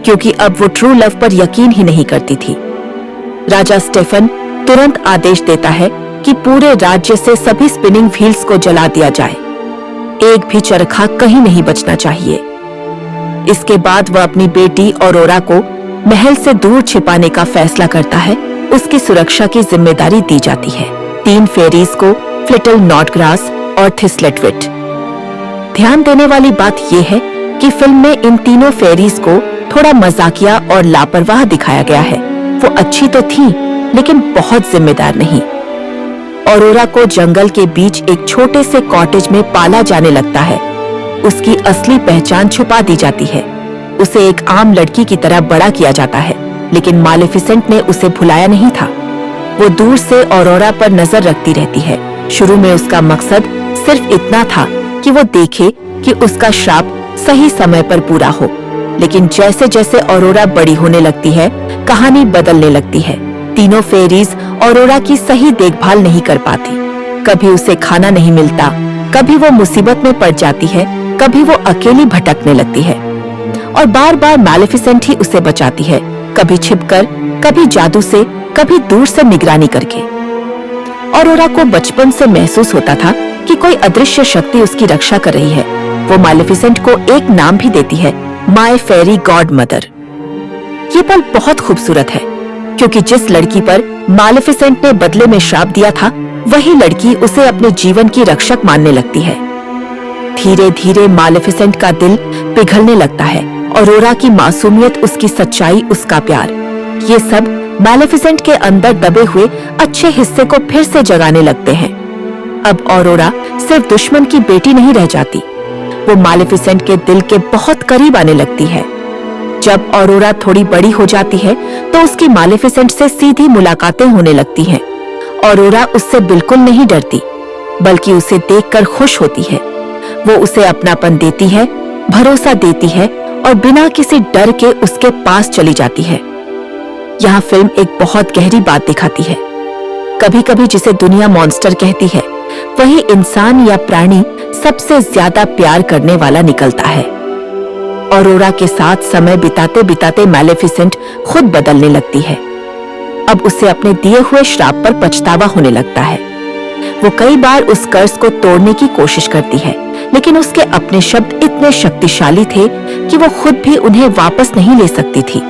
क्योंकि अब वो ट्रू लव पर यकीन ही नहीं करती थी। राजा स्टेफन तुरंत आदेश देता है कि पूरे राज्य से सभी स्पिनिंग व्हील्स को जला दिया जाए। एक भी चरखा कहीं नहीं बचना चाहिए। इसके बाद वह अपनी बेटी ऑरोरा को महल से दूर छिपाने का फैसला करता है। उसकी सुरक्षा की जिम्मेदारी दी जाती है 3 फेरीज को, फ्लिटल, नॉटग्रास और थिस्लेटविट। ध्यान देने वाली बात यह है कि फिल्म में इन तीनों फेरीज को थोड़ा मजाकिया और लापरवाह दिखाया गया है। वो अच्छी तो थी, लेकिन बहुत जिम्मेदार नहीं। ऑरोरा को जंगल के बीच एक छोटे से कॉटेज में पाला जाने लगता है। उसकी असली पहचान छुपा दी जाती है। उसे एक आम लड़की की तरह बड़ा किया जाता है, लेकिन मालेफिसेंट ने उसे भुलाया नहीं था। वो दूर से ऑरोरा पर नजर रखती रहती है। शुरू में उसका मकसद सिर्फ इतना था कि वो देखे कि उसका श्राप सही समय पर पूरा हो, लेकिन जैसे जैसे ऑरोरा बड़ी होने लगती है, कहानी बदलने लगती है। तीनों फेरीज ऑरोरा की सही देखभाल नहीं कर पाती। कभी उसे खाना नहीं मिलता, कभी वो मुसीबत में पड़ जाती है, कभी वो अकेली भटकने लगती है और बार बार मालेफिसेंट ही उसे बचाती है, कभी छिपकर, कभी जादू से, कभी दूर से निगरानी करके। ऑरोरा को बचपन से महसूस होता था कि कोई अदृश्य शक्ति उसकी रक्षा कर रही है। वो मालेफिसेंट को एक नाम भी देती है, माय फेरी गॉड मदर। ये पल बहुत खूबसूरत है, क्योंकि जिस लड़की पर मालेफिसेंट ने बदले में श्राप दिया था, वही लड़की उसे अपने जीवन की रक्षक मानने लगती है। धीरे धीरे मालेफिसेंट का दिल पिघलने लगता है। ऑरोरा की मासूमियत, उसकी सच्चाई, उसका प्यार, ये सब मालेफिसेंट के अंदर दबे हुए अच्छे हिस्से को फिर से जगाने लगते हैं। अब ऑरोरा सिर्फ दुश्मन की बेटी नहीं रह जाती, वो मालेफिसेंट के दिल के बहुत करीब आने लगती है। जब ऑरोरा थोड़ी बड़ी हो जाती है तो उसकी मालेफिसेंट से सीधी मुलाकातें होने लगती हैं। ऑरोरा उससे बिल्कुल नहीं डरती, बल्कि उसे देखकर खुश होती है। वो उसे अपनापन देती है, भरोसा देती है और बिना किसी डर के उसके पास चली जाती है। यहाँ फिल्म एक बहुत गहरी बात दिखाती है। कभी कभी जिसे दुनिया मॉन्स्टर कहती है, वही इंसान या प्राणी सबसे ज्यादा प्यार करने वाला निकलता है। ऑरोरा के साथ समय बिताते बिताते मालेफिसेंट खुद बदलने लगती है। अब उसे अपने दिए हुए श्राप पर पछतावा होने लगता है। वो कई बार उस कर्ज को तोड़ने की कोशिश करती है, लेकिन उसके अपने शब्द इतने शक्तिशाली थे कि वो खुद भी उन्हें वापस नहीं ले सकती थी।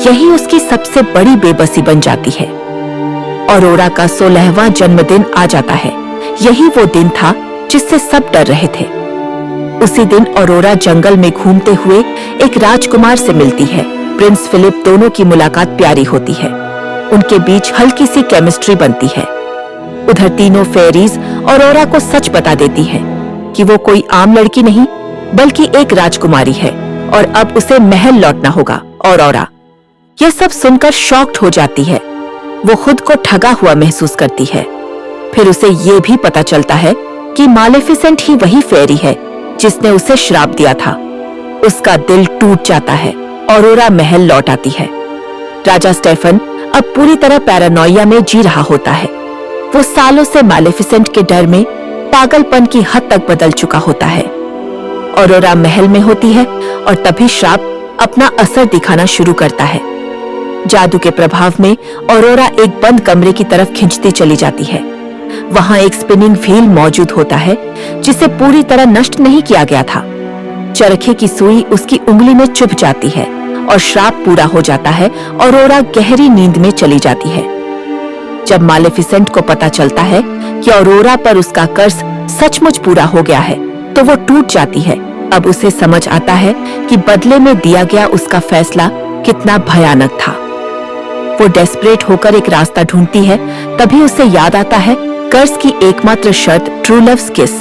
यही उसकी सबसे बड़ी बेबसी बन जाती है। ऑरोरा का 16वां जन्मदिन आ जाता है। यही वो दिन था जिससे सब डर रहे थे। उसी दिन ऑरोरा जंगल में घूमते हुए एक राजकुमार से मिलती है। प्रिंस फिलिप दोनों की मुलाकात प्यारी होती है। उनके बीच हल्की सी केमिस्ट्री बनती है। उधर तीनों फेरीज ऑरोरा को सच बता देती है कि वो कोई आम लड़की नहीं बल्कि एक राजकुमारी है और अब उसे महल लौटना होगा। ऑरोरा यह सब सुनकर शॉक्ड हो जाती है। वो खुद को ठगा हुआ महसूस करती है। फिर उसे ये भी पता चलता है कि मालेफिसेंट ही वही फेरी है जिसने उसे श्राप दिया था। उसका दिल टूट जाता है। ऑरोरा महल लौट आती है। राजा स्टेफन अब पूरी तरह पैरानोइया में जी रहा होता है। वो सालों से मालेफिसेंट के डर में पागलपन की हद तक बदल चुका होता है। ऑरोरा महल में होती है और तभी श्राप अपना असर दिखाना शुरू करता है। जादू के प्रभाव में ऑरोरा एक बंद कमरे की तरफ खिंचती चली जाती है। वहां एक स्पिनिंग व्हील मौजूद होता है जिसे पूरी तरह नष्ट नहीं किया गया था। चरखे की सुई उसकी उंगली में चुभ जाती है और श्राप पूरा हो जाता है। ऑरोरा गहरी नींद में चली जाती है। जब मालेफिसेंट को पता चलता है कि ऑरोरा पर उसका कर्ज सचमुच पूरा हो गया है तो वो टूट जाती है। अब उसे समझ आता है कि बदले में दिया गया उसका फैसला कितना भयानक था। वो डेस्परेट होकर एक रास्ता ढूंढती है। तभी उसे याद आता है कर्ज की एकमात्र शर्त ट्रू लव्स किस।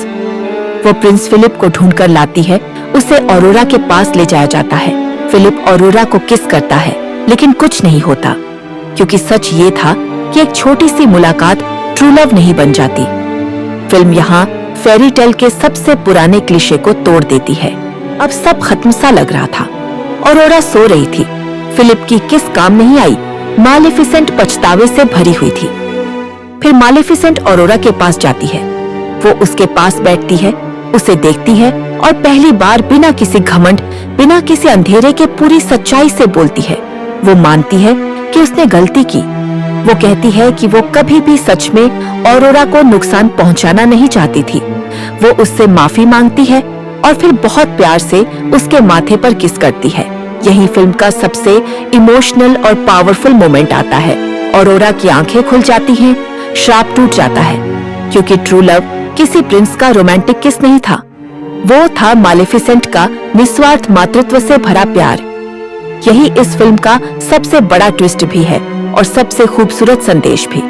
वो प्रिंस फिलिप को ढूंढकर लाती है। उसे ऑरोरा के पास ले जाया जाता है। फिलिप ऑरोरा को किस करता है लेकिन कुछ नहीं होता, क्योंकि सच ये था कि एक छोटी सी मुलाकात ट्रू लव नहीं बन जाती। फिल्म यहाँ फेरी टेल के सबसे पुराने क्लीशे को तोड़ देती है। अब सब खत्म सा लग रहा था। ऑरोरा सो रही थी। फिलिप की किस काम नहीं आई। मालेफिसेंट पछतावे से भरी हुई थी। फिर मालेफिसेंट ऑरोरा के पास जाती है। वो उसके पास बैठती है, उसे देखती है और पहली बार बिना किसी घमंड, बिना किसी अंधेरे के पूरी सच्चाई से बोलती है। वो मानती है कि उसने गलती की। वो कहती है कि वो कभी भी सच में ऑरोरा को नुकसान पहुंचाना नहीं चाहती थी। वो उससे माफी मांगती है और फिर बहुत प्यार से उसके माथे पर किस करती है। यही फिल्म का सबसे इमोशनल और पावरफुल मोमेंट आता है। ऑरोरा की आंखें खुल जाती हैं, श्राप टूट जाता है, क्योंकि ट्रू लव किसी प्रिंस का रोमांटिक किस नहीं था। वो था मालेफिसेंट का निस्वार्थ मातृत्व से भरा प्यार। यही इस फिल्म का सबसे बड़ा ट्विस्ट भी है और सबसे खूबसूरत संदेश भी।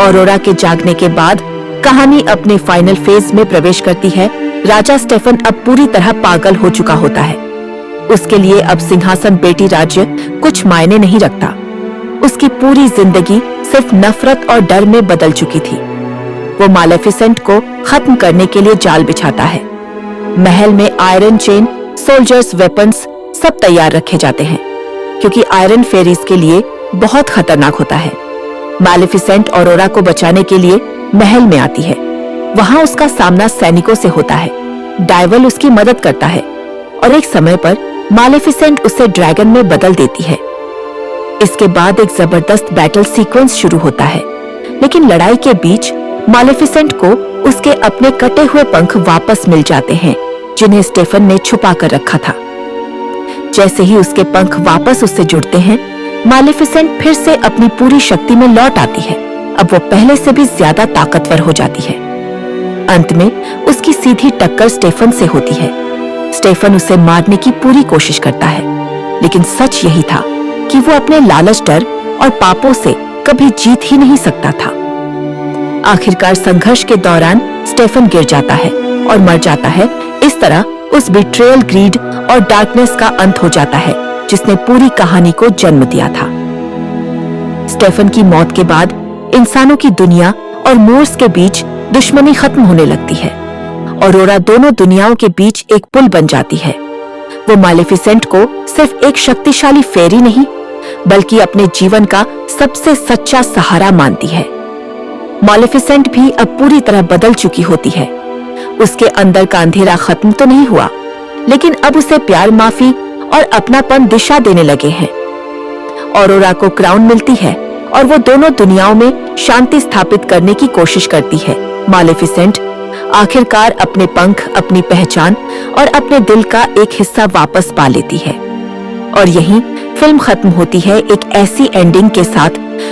ऑरोरा के जागने के बाद कहानी अपने फाइनल फेज में प्रवेश करती है। राजा स्टेफन अब पूरी तरह पागल हो चुका होता है। उसके लिए अब सिंहासन बेटी राज्य कुछ मायने नहीं रखता। उसकी पूरी जिंदगी सिर्फ नफरत और डर में बदल चुकी थी। वो मालेफिसेंट को खत्म करने के लिए जाल बिछाता है। महल में आयरन चेन, सोल्जर्स, वेपन्स सब तैयार रखे जाते हैं, क्योंकि आयरन फेरीज के लिए बहुत खतरनाक होता है। मालेफिसेंट ऑरोरा को बचाने के लिए महल में आती है। वहां उसका सामना सैनिकों से होता है। डायवल उसकी मदद करता है और एक समय पर मालेफिसेंट उसे ड्रैगन में बदल देती है। इसके बाद एक जबरदस्त बैटल सीक्वेंस शुरू होता है, लेकिन लड़ाई के बीच मालेफिसेंट को उसके अपने कटे हुए पंख वापस मिल जाते हैं, जिन्हें स्टेफन ने छुपा कर रखा था। जैसे ही उसके पंख वापस उससे जुड़ते हैं, मालेफिसेंट फिर से अपनी पूरी शक्ति में लौट आती है। अब वो पहले से भी ज्यादा ताकतवर हो जाती है। अंत में उसकी सीधी टक्कर स्टेफन से होती है। स्टेफन उसे मारने की पूरी कोशिश करता है, लेकिन सच यही था कि वो अपने लालच, डर और पापों से कभी जीत ही नहीं सकता था। आखिरकार संघर्ष के दौरान स्टेफन गिर जाता है और मर जाता है। इस तरह उस बिट्रेयल, ग्रीड और डार्कनेस का अंत हो जाता है, जिसने पूरी कहानी को जन्म दिया था। स्टेफन की मौत के बाद इंसानों की दुनिया और मोर्स के बीच दुश्मनी खत्म होने लगती है। ऑरोरा दोनों दुनियाओं के बीच एक पुल बन जाती है। वो मालेफिसेंट को सिर्फ एक शक्तिशाली फेरी नहीं, बल्कि अपने जीवन का सबसे सच्चा सहारा मानती है। मालेफिसेंट भी अब पूरी तरह बदल चुकी होती है। उसके अंदर का अंधेरा खत्म तो नहीं हुआ, लेकिन अब उसे प्यार, माफी और अपनापन दिशा देने लगे हैं। ऑरोरा को क्राउन मिलती है और वो दोनों दुनियाओं में शांति स्थापित करने की कोशिश करती है। मालेफिसेंट आखिरकार अपने पंख, अपनी पहचान और अपने दिल का एक हिस्सा वापस पा लेती है। और यहीं फिल्म खत्म होती है एक ऐसी एंडिंग के साथ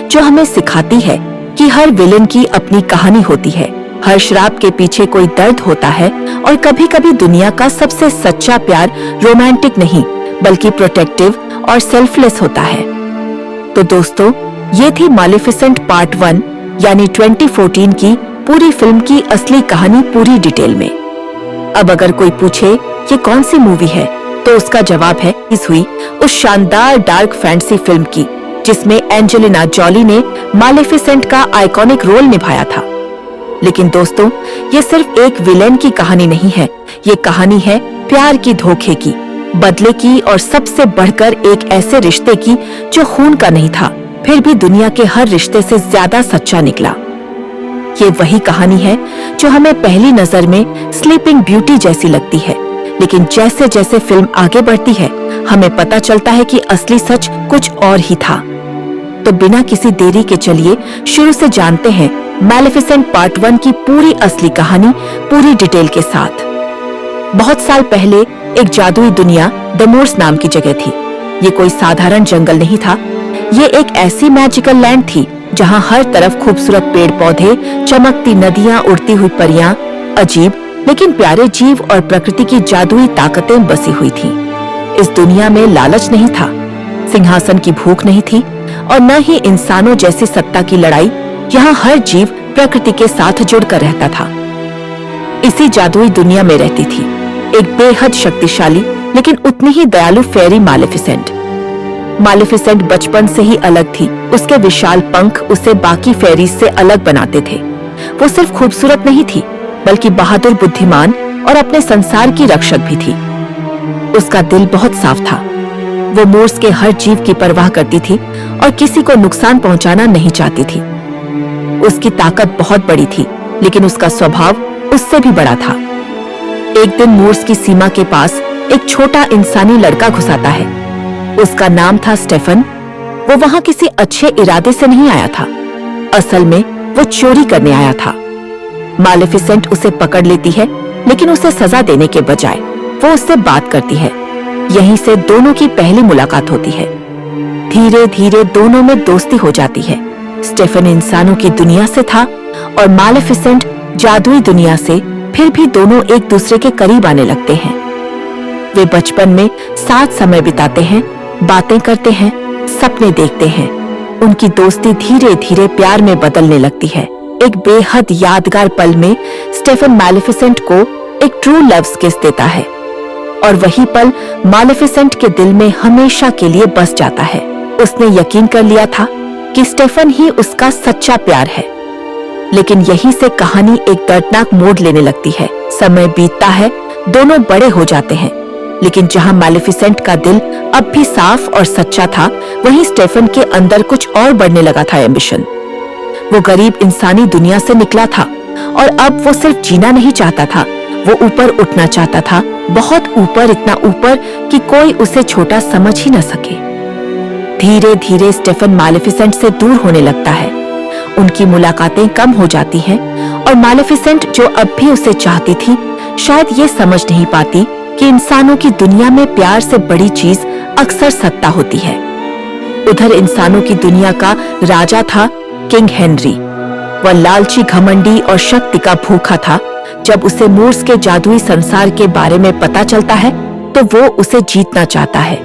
जो हमें सिखाती है कि हर विलेन की अपनी कहानी होती है, हर श्राप के पीछे कोई दर्द होता है और कभी-कभी दुनिया का सबसे सच्चा प्यार रोमांटिक नहीं बल्कि प्रोटेक्टिव और सेल्फलेस होता है। तो दोस्तों, ये थी मालेफिसेंट पार्ट 1 यानी 2014 की पूरी फिल्म की असली कहानी पूरी डिटेल में। अब अगर कोई पूछे ये कौन सी मूवी है तो उसका जवाब है इस हुई उस शानदार डार्क फैंटेसी फिल्म की जिसमें एंजेलिना जॉली ने मालेफिसेंट का आइकॉनिक रोल निभाया था। लेकिन दोस्तों, ये सिर्फ एक विलेन की कहानी नहीं है, ये कहानी है प्यार की, धोखे की, बदले की और सबसे बढ़कर एक ऐसे रिश्ते की जो खून का नहीं था फिर भी दुनिया के हर रिश्ते से ज्यादा सच्चा निकला। ये वही कहानी है जो हमें पहली नजर में स्लीपिंग ब्यूटी जैसी लगती है, लेकिन जैसे जैसे फिल्म आगे बढ़ती है हमें पता चलता है कि असली सच कुछ और ही था। तो बिना किसी देरी के चलिए शुरू से जानते हैं मैलेफिसेंट पार्ट 1 की पूरी असली कहानी पूरी डिटेल के साथ। बहुत साल पहले एक जादुई दुनिया द मोर्स नाम की जगह थी। ये कोई साधारण जंगल नहीं था, ये एक ऐसी मैजिकल लैंड थी जहाँ हर तरफ खूबसूरत पेड़ पौधे, चमकती नदियाँ, उड़ती हुई परियां, अजीब लेकिन प्यारे जीव और प्रकृति की जादुई ताकतें बसी हुई थीं। इस दुनिया में लालच नहीं था, सिंहासन की भूख नहीं थी और न ही इंसानों जैसी सत्ता की लड़ाई। यहाँ हर जीव प्रकृति के साथ जुड़कर रहता था। इसी जादुई दुनिया में रहती थी एक बेहद शक्तिशाली लेकिन उतनी ही दयालु फेरी मालेफिसेंट। मालेफिसेंट बचपन से ही अलग थी, उसके विशाल पंख उसे बाकी फेरीज से अलग बनाते थे। वो सिर्फ खूबसूरत नहीं थी बल्कि बहादुर, बुद्धिमान और अपने संसार की रक्षक भी थी। उसका दिल बहुत साफ था, वो मोर्स के हर जीव की परवाह करती थी और किसी को नुकसान पहुंचाना नहीं चाहती थी। उसकी ताकत बहुत बड़ी थी लेकिन उसका स्वभाव उससे भी बड़ा था। एक दिन मोर्स की सीमा के पास एक छोटा इंसानी लड़का घुस आता है। उसका नाम था स्टेफन। वो वहां किसी अच्छे इरादे से नहीं आया था, असल में वो चोरी करने आया था। मालेफिसेंट उसे पकड़ लेती है लेकिन उसे सजा देने के बजाय वो उससे बात करती है। यहीं से दोनों की पहली मुलाकात होती है। धीरे धीरे दोनों में दोस्ती हो जाती है। स्टेफन इंसानों की दुनिया से था और मालेफिसेंट जादुई दुनिया से, फिर भी दोनों एक दूसरे के करीब आने लगते हैं। वे बचपन में साथ समय बिताते हैं, बातें करते हैं, सपने देखते हैं। उनकी दोस्ती धीरे धीरे प्यार में बदलने लगती है। एक बेहद यादगार पल में स्टेफन मालेफिसेंट को एक ट्रू लव किस देता है और वही पल मालेफिसेंट के दिल में हमेशा के लिए बस जाता है। उसने यकीन कर लिया था कि स्टेफन ही उसका सच्चा प्यार है। लेकिन यहीं से कहानी एक दर्दनाक मोड़ लेने लगती है। समय बीतता है, दोनों बड़े हो जाते हैं, लेकिन जहां मालेफिसेंट का दिल अब भी साफ और सच्चा था, वहीं स्टेफन के अंदर कुछ और बढ़ने लगा था एम्बिशन। वो गरीब इंसानी दुनिया से निकला था और अब वो सिर्फ जीना नहीं चाहता था, वो ऊपर उठना चाहता था, बहुत ऊपर, इतना ऊपर कि कोई उसे छोटा समझ ही न सके। धीरे धीरे स्टेफन मालेफिसेंट से दूर होने लगता है। उनकी मुलाकातें कम हो जाती हैं और मालेफिसेंट जो अब भी उसे चाहती थी, शायद ये समझ नहीं पाती कि इंसानों की दुनिया में प्यार से बड़ी चीज अक्सर सत्ता होती है। उधर इंसानों की दुनिया का राजा था किंग हेनरी। वह लालची, घमंडी और शक्ति का भूखा था। जब उसे मोर्स के जादुई संसार के बारे में पता चलता है तो वो उसे जीतना चाहता है।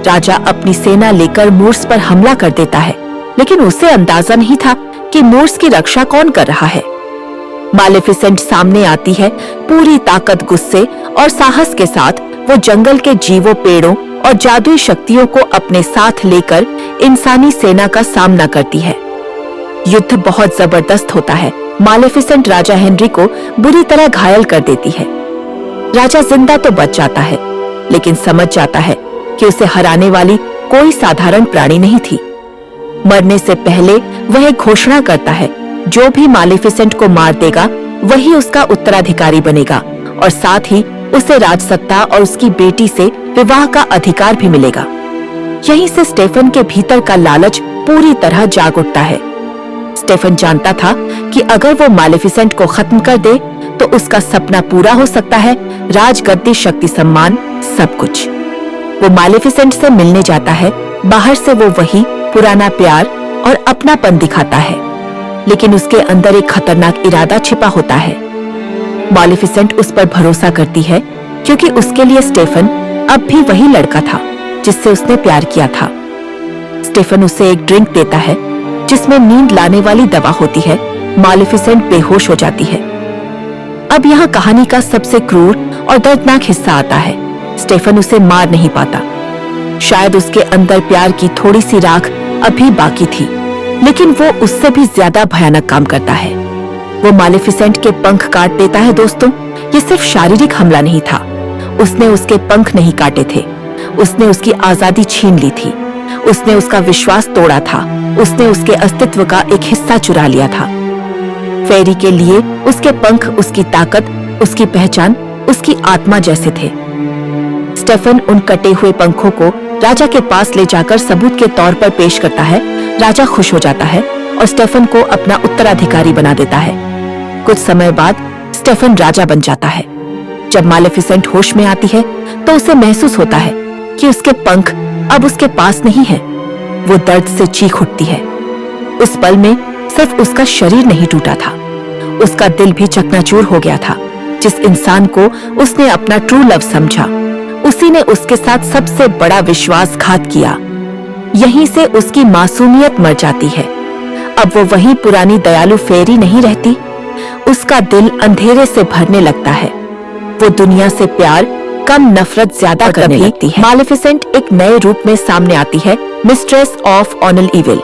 राजा अपनी सेना लेकर मोर्स पर हमला कर देता है, लेकिन उसे अंदाजा नहीं था कि मोर्स की रक्षा कौन कर रहा है। मालेफिसेंट सामने आती है, पूरी ताकत, गुस्से और साहस के साथ वो जंगल के जीवों, पेड़ों और जादुई शक्तियों को अपने साथ लेकर इंसानी सेना का सामना करती है। युद्ध बहुत जबरदस्त होता है। मालेफिसेंट राजा हेनरी को बुरी तरह घायल कर देती है। राजा जिंदा तो बच जाता है, लेकिन समझ जाता है कि उसे हराने वाली कोई साधारण प्राणी नहीं थी। मरने से पहले वह एक घोषणा करता है, जो भी मालेफिसेंट को मार देगा वही उसका उत्तराधिकारी बनेगा और साथ ही उसे राजसत्ता और उसकी बेटी से विवाह का अधिकार भी मिलेगा। यहीं से स्टेफन के भीतर का लालच पूरी तरह जाग उठता है। स्टेफन जानता था कि अगर वो मालेफिसेंट को खत्म कर दे तो उसका सपना पूरा हो सकता है, राजगद्दी, शक्ति, सम्मान, सब कुछ। वो मालेफिसेंट से मिलने जाता है। बाहर से वो वही पुराना प्यार और अपनापन दिखाता है, लेकिन उसके अंदर एक खतरनाक इरादा छिपा होता है। मालेफिसेंट उस पर भरोसा करती है क्योंकि उसके लिए स्टेफन अब भी वही लड़का था जिससे उसने प्यार किया था। स्टेफन उसे एक ड्रिंक देता है जिसमें नींद लाने वाली दवा होती है। मालेफिसेंट बेहोश हो जाती है। अब यहाँ कहानी का सबसे क्रूर और दर्दनाक हिस्सा आता है। स्टेफन उसे मार नहीं पाता। शायद उसके अंदर प्यार की थोड़ी सी राख अभी बाकी थी, लेकिन वो उससे भी ज्यादा भयानक काम करता है। वो मालेफिसेंट के पंख काट देता है। दोस्तों, ये सिर्फ शारीरिक हमला नहीं था। उसने उसके पंख नहीं काटे थे, उसने उसकी आजादी छीन ली थी। उसने उसका विश्वास तोड़ा था। उसने उसके अस्तित्व का एक हिस्सा चुरा लिया था। फेरी के लिए उसके पंख उसकी ताकत, उसकी पहचान, उसकी आत्मा जैसे थे। स्टेफन उन कटे हुए पंखों को राजा के पास ले जाकर सबूत के तौर पर पेश करता है। राजा खुश हो जाता है और स्टेफन को अपना उत्तराधिकारी बना देता है। कुछ समय बाद स्टेफन राजा बन जाता है। जब मालेफिसेंट होश में आती है तो उसे महसूस होता है कि उसके पंख अब उसके पास नहीं है। वो दर्द से चीख उठती है। उस पल में सिर्फ उसका शरीर नहीं टूटा था, उसका दिल भी चकनाचूर हो गया था। जिस इंसान को उसने अपना ट्रू लव समझा, उसी ने उसके साथ सबसे बड़ा विश्वासघात किया। यहीं से उसकी मासूमियत मर जाती है। अब वो वही पुरानी दयालु फेरी नहीं रहती। उसका दिल अंधेरे से भरने लगता है। वो दुनिया से प्यार कम, नफरत ज्यादा करने लगती है। मालेफिसेंट एक नए रूप में सामने आती है, मिस्ट्रेस ऑफ ऑनल इविल।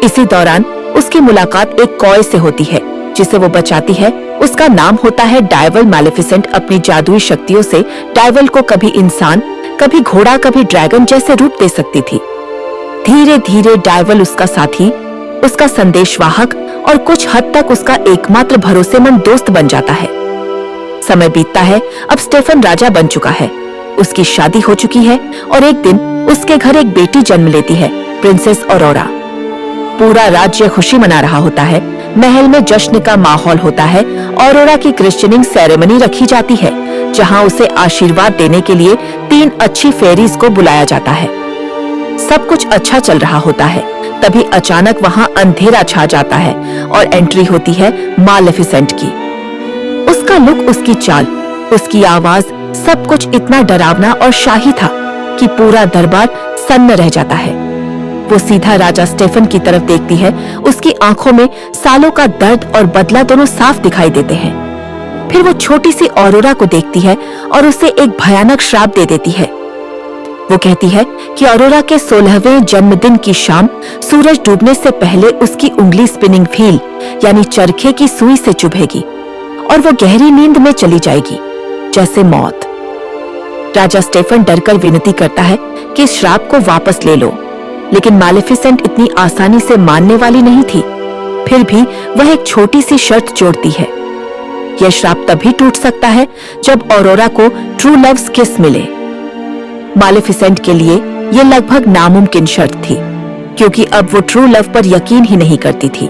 इसी दौरान उसकी मुलाकात एक कॉय से होती है जिसे वो बचाती है। उसका नाम होता है डायवल। मालेफिसेंट अपनी जादुई शक्तियों से डायवल को कभी इंसान, कभी घोड़ा, कभी ड्रैगन जैसे रूप दे सकती थी। धीरे धीरे डायवल उसका साथी, उसका संदेशवाहक और कुछ हद तक उसका एकमात्र भरोसेमंद दोस्त बन जाता है। समय बीतता है। अब स्टेफन राजा बन चुका है। उसकी शादी हो चुकी है और एक दिन उसके घर एक बेटी जन्म लेती है, प्रिंसेस ऑरोरा। पूरा राज्य खुशी मना रहा होता है। महल में जश्न का माहौल होता है। ऑरोरा की क्रिश्चियनिंग सेरेमनी रखी जाती है, जहां उसे आशीर्वाद देने के लिए 3 अच्छी फेरीज को बुलाया जाता है। सब कुछ अच्छा चल रहा होता है, तभी अचानक वहां अंधेरा छा जाता है और एंट्री होती है मालेफिसेंट की। उसका लुक, उसकी चाल, उसकी आवाज, सब कुछ इतना डरावना और शाही था कि पूरा दरबार सन्न रह जाता है। वो सीधा राजा स्टेफन की तरफ देखती है। उसकी आंखों में सालों का दर्द और बदला दोनों साफ दिखाई देते हैं। फिर वो छोटी सी ऑरोरा को देखती है और उसे एक भयानक श्राप दे देती है। वो कहती है कि ऑरोरा के 16वें जन्मदिन की शाम सूरज डूबने से पहले उसकी उंगली स्पिनिंग व्हील यानी चरखे की सुई से चुभेगी और वो गहरी नींद में चली जाएगी, जैसे मौत। राजा स्टेफन डरकर विनती करता है कि इस श्राप को वापस ले लो, लेकिन मालेफिसेंट इतनी आसानी से मानने वाली नहीं थी। फिर भी वह एक छोटी सी शर्त जोड़ती है। यह श्राप तभी टूट सकता है जब ऑरोरा को ट्रू लव्स किस मिले। मालेफिसेंट के लिए यह लगभग नामुमकिन शर्त थी, क्योंकि अब वो ट्रू लव पर यकीन ही नहीं करती थी।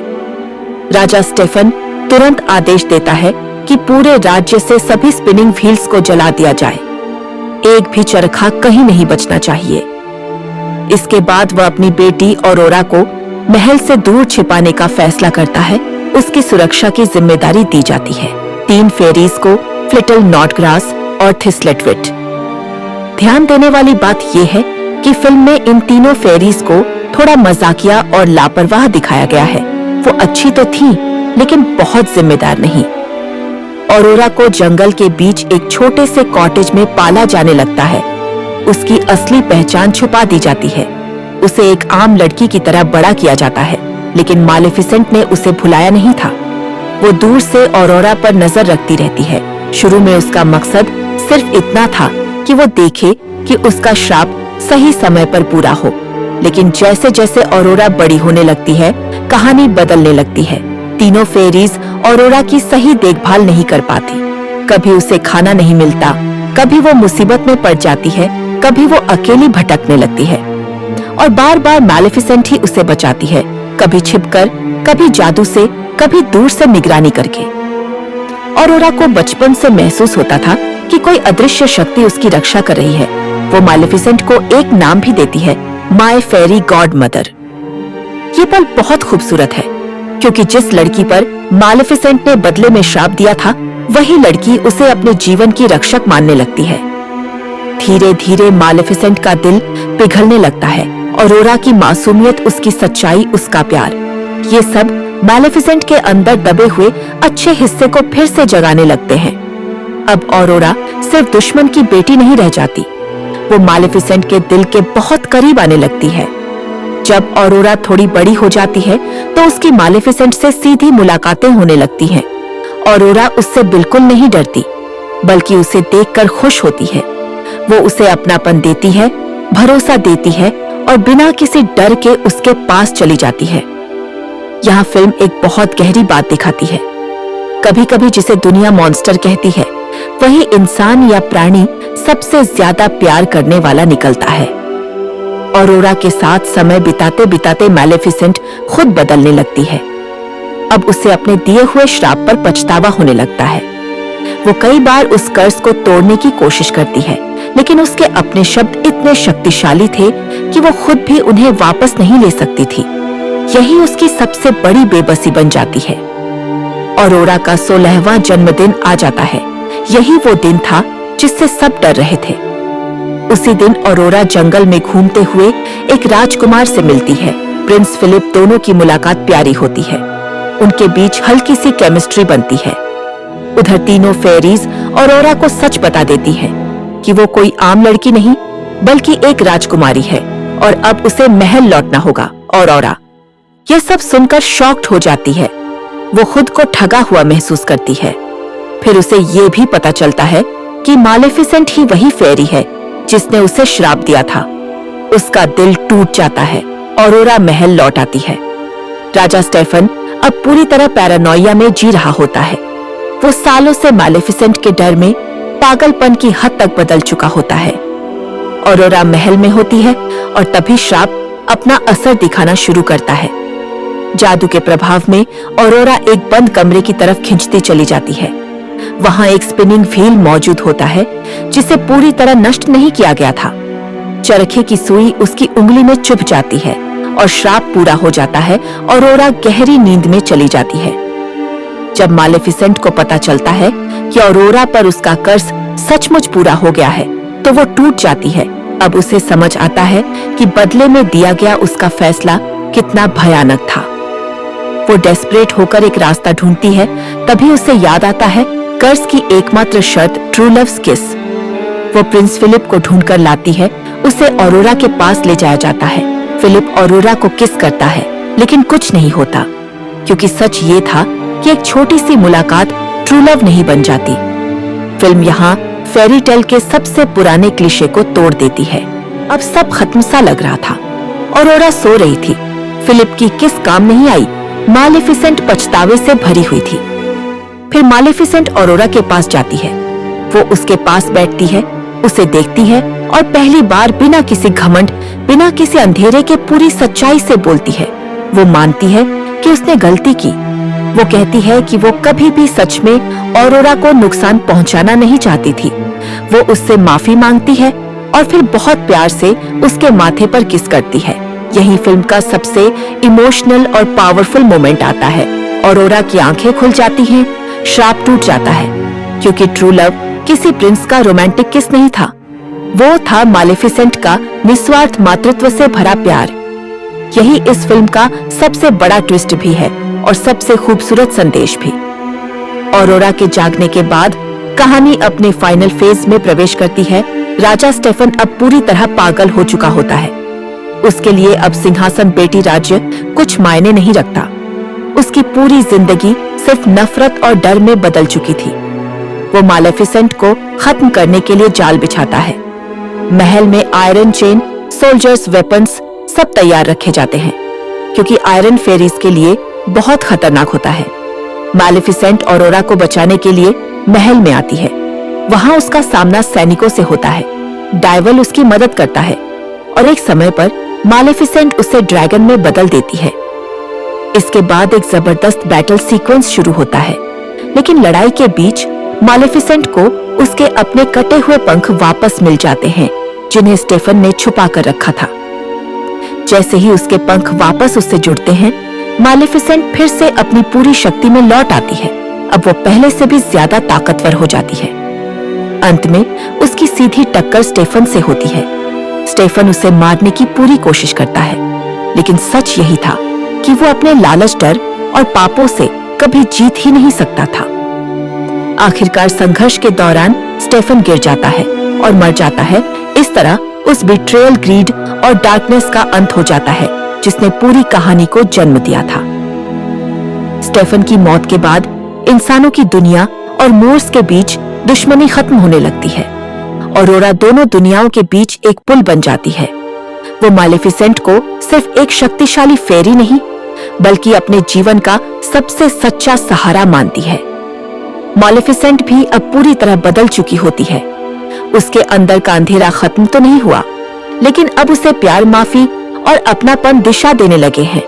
राजा स्टेफन तुरंत आदेश देता है कि पूरे राज्य से सभी स्पिनिंग व्हील्स को जला दिया जाए। एक भी चरखा कहीं नहीं बचना चाहिए। इसके बाद वह अपनी बेटी ऑरोरा को महल से दूर छिपाने का फैसला करता है। उसकी सुरक्षा की जिम्मेदारी दी जाती है 3 फेरीज को, फ्लिटल, नॉटग्रास और थिस्लेटविट। ध्यान देने वाली बात यह है कि फिल्म में इन तीनों फेरीज को थोड़ा मजाकिया और लापरवाह दिखाया गया है। वो अच्छी तो थी, लेकिन बहुत जिम्मेदार नहीं। ऑरोरा को जंगल के बीच एक छोटे से कॉटेज में पाला जाने लगता है। उसकी असली पहचान छुपा दी जाती है। उसे एक आम लड़की की तरह बड़ा किया जाता है, लेकिन मालेफिसेंट ने उसे भुलाया नहीं था। वो दूर से ऑरोरा पर नजर रखती रहती है। शुरू में उसका मकसद सिर्फ इतना था कि वो देखे कि उसका श्राप सही समय पर पूरा हो, लेकिन जैसे जैसे ऑरोरा बड़ी होने लगती है, कहानी बदलने लगती है। तीनों फेरीज ऑरोरा की सही देखभाल नहीं कर पाती। कभी उसे खाना नहीं मिलता, कभी वो मुसीबत में पड़ जाती है, कभी वो अकेली भटकने लगती है। और बार बार मैलेफिसेंट ही उसे बचाती है, कभी छिपकर, कभी जादू से, कभी दूर से निगरानी करके। ऑरोरा को बचपन से महसूस होता था कि कोई अदृश्य शक्ति उसकी रक्षा कर रही है। वो मैलेफिसेंट को एक नाम भी देती है, माय फेरी गॉड मदर। ये पल बहुत खूबसूरत है क्योंकि जिस लड़की पर मैलेफिसेंट ने बदले में श्राप दिया था, वही लड़की उसे अपने जीवन की रक्षक मानने लगती है। धीरे धीरे मैलेफिसेंट का दिल पिघलने लगता है। ऑरोरा की मासूमियत, उसकी सच्चाई, उसका प्यार, ये सब मैलेफिसेंट के अंदर दबे हुए अच्छे हिस्से को फिर से जगाने लगते हैं। अब ऑरोरा सिर्फ दुश्मन की बेटी नहीं रह जाती, वो मैलेफिसेंट के दिल के बहुत करीब आने लगती है। जब ऑरोरा थोड़ी बड़ी हो जाती है तो उसकी मैलेफिसेंट से सीधी मुलाकातें होने लगती हैं। ऑरोरा उससे बिल्कुल नहीं डरती, बल्कि उसे देखकर खुश होती है। वो उसे अपनापन देती है, भरोसा देती है और बिना किसी डर के उसके पास चली जाती है। यहाँ फिल्म एक बहुत गहरी बात दिखाती है। कभी कभी जिसे दुनिया मॉन्स्टर कहती है, वही इंसान या प्राणी सबसे ज्यादा प्यार करने वाला निकलता है। ऑरोरा के साथ समय बिताते बिताते मैलेफिसेंट खुद बदलने लगती है। अब उसे अपने दिए हुए श्राप पर पछतावा होने लगता है। वो कई बार उस कर्ज को तोड़ने की कोशिश करती है, लेकिन उसके अपने शब्द इतने शक्तिशाली थे कि वो खुद भी उन्हें वापस नहीं ले सकती थी। यही उसकी सबसे बड़ी बेबसी बन जाती है। ऑरोरा का 16वां जन्मदिन आ जाता है। यही वो दिन था जिससे सब डर रहे थे। उसी दिन ऑरोरा जंगल में घूमते हुए एक राजकुमार से मिलती है। Prince Philip. दोनों की मुलाकात प्यारी होती है। उनके बीच हल्की सी केमिस्ट्री बनती है। उधर तीनों फेरीज ऑरोरा को सच बता देती है कि वो कोई आम लड़की नहीं, बल्कि एक राजकुमारी है और अब उसे महल लौटना होगा। ऑरोरा यह सब सुनकर शॉक्ड हो जाती है। वो खुद को ठगा हुआ महसूस करती है। फिर उसे ये भी पता चलता है कि मैलेफिसेंट ही वही फेरी है जिसने उसे श्राप दिया था। उसका दिल टूट जाता है। ऑरोरा महल लौट आती है। राजा स्टेफन अब पूरी तरह पैरानोइया में जी रहा होता है। वो सालों से मैलेफिसेंट के डर में पागलपन की हद तक बदल चुका होता है। ऑरोरा महल में होती है और तभी श्राप अपना असर दिखाना शुरू करता है। जादू के प्रभाव में ऑरोरा एक बंद कमरे की तरफ खिंचती चली जाती है। वहां एक स्पिनिंग व्हील मौजूद होता है जिसे पूरी तरह नष्ट नहीं किया गया था। चरखे की सुई उसकी उंगली में चुभ जाती है और श्राप पूरा हो जाता है। ऑरोरा गहरी नींद में चली जाती है। जब मैलेफिसेंट को पता चलता है कि ऑरोरा पर उसका कर्ज सचमुच पूरा हो गया है, तो वो टूट जाती है। अब उसे समझ आता है कि बदले में दिया गया उसका फैसला कितना भयानक था। वो डेस्परेट होकर एक रास्ता ढूंढती है। तभी उसे याद आता है कर्ज की एकमात्र शर्त ट्रू लव्स किस। वो प्रिंस फिलिप को ढूंढकर लाती है। उसे ऑरोरा के पास ले जाया जाता है। फिलिप ऑरोरा को किस करता है, लेकिन कुछ नहीं होता, क्योंकि सच ये था कि एक छोटी सी मुलाकात ट्रू लव नहीं बन जाती। फिल्म यहाँ फेरी टेल के सबसे पुराने क्लीशे को तोड़ देती है। अब सब खत्म सा लग रहा था। ऑरोरा सो रही थी। फिलिप की किस काम नहीं आई। मैलेफिसेंट पछतावे से भरी हुई थी। फिर मैलेफिसेंट ऑरोरा के पास जाती है। वो उसके पास बैठती है, उसे देखती है और पहली बार बिना किसी घमंड, बिना किसी अंधेरे के पूरी सच्चाई से बोलती है। वो मानती है कि उसने गलती की। वो कहती है कि वो कभी भी सच में ऑरोरा को नुकसान पहुंचाना नहीं चाहती थी। वो उससे माफी मांगती है और फिर बहुत प्यार से उसके माथे पर किस करती है। यही फिल्म का सबसे इमोशनल और पावरफुल मोमेंट आता है। ऑरोरा की आंखें खुल जाती हैं, श्राप टूट जाता है, क्योंकि ट्रू लव किसी प्रिंस का रोमांटिक किस नहीं था। वो था मैलेफिसेंट का निस्वार्थ मातृत्व से भरा प्यार। यही इस फिल्म का सबसे बड़ा ट्विस्ट भी है और सबसे खूबसूरत संदेश भी। ऑरोरा के जागने के बाद कहानी अपने फाइनल फेज में प्रवेश करती है। राजा स्टेफन अब पूरी तरह पागल हो चुका होता है। उसके लिए अब सिंहासन, बेटी, राज्य कुछ मायने नहीं रखता। उसकी पूरी जिंदगी सिर्फ नफरत और डर में बदल चुकी थी। वो मैलेफिसेंट को खत्म करने के लिए जाल बिछाता है। महल में आयरन चेन, सोल्जर्स, वेपन्स सब तैयार रखे जाते हैं, क्योंकि आयरन फेरीज के लिए बहुत खतरनाक होता है। मैलेफिसेंट ऑरोरा को बचाने के लिए महल में आती है। वहां उसका सामना सैनिकों से होता है। डायवल उसकी मदद करता है और एक समय पर मालेफिसेंट उसे ड्रैगन में बदल देती है। इसके बाद एक जबरदस्त बैटल सीक्वेंस शुरू होता है, लेकिन लड़ाई के बीच मालेफिसेंट को उसके अपने कटे हुए पंख वापस मिल जाते हैं, जिन्हें स्टेफन ने छुपा कर रखा था। जैसे ही उसके पंख वापस उससे जुड़ते हैं, मालेफिसेंट फिर से अपनी पूरी शक्ति में लौट आती है। अब वो पहले से भी ज्यादा ताकतवर हो जाती है। अंत में उसकी सीधी टक्कर स्टेफन से होती है। स्टेफन उसे मारने की पूरी कोशिश करता है, लेकिन सच यही था कि वो अपने लालच, डर और पापों से कभी जीत ही नहीं सकता था। आखिरकार संघर्ष के दौरान स्टेफन गिर जाता है और मर जाता है। इस तरह उस बिट्रेयल, ग्रीड और डार्कनेस का अंत हो जाता है, जिसने पूरी कहानी को जन्म दिया था। स्टेफन की मौत के बाद इंसानों की दुनिया और मोर्स के बीच दुश्मनी खत्म होने लगती है। ऑरोरा दोनों दुनियाओं के बीच एक पुल बन जाती है। वो मालेफिसेंट को सिर्फ एक शक्तिशाली फेरी नहीं, बल्कि अपने जीवन का सबसे सच्चा सहारा मानती है। मालेफिसेंट भी अब पूरी तरह बदल चुकी होती है। उसके अंदर का अंधेरा खत्म तो नहीं हुआ, लेकिन अब उसे प्यार, माफी और अपनापन दिशा देने लगे हैं।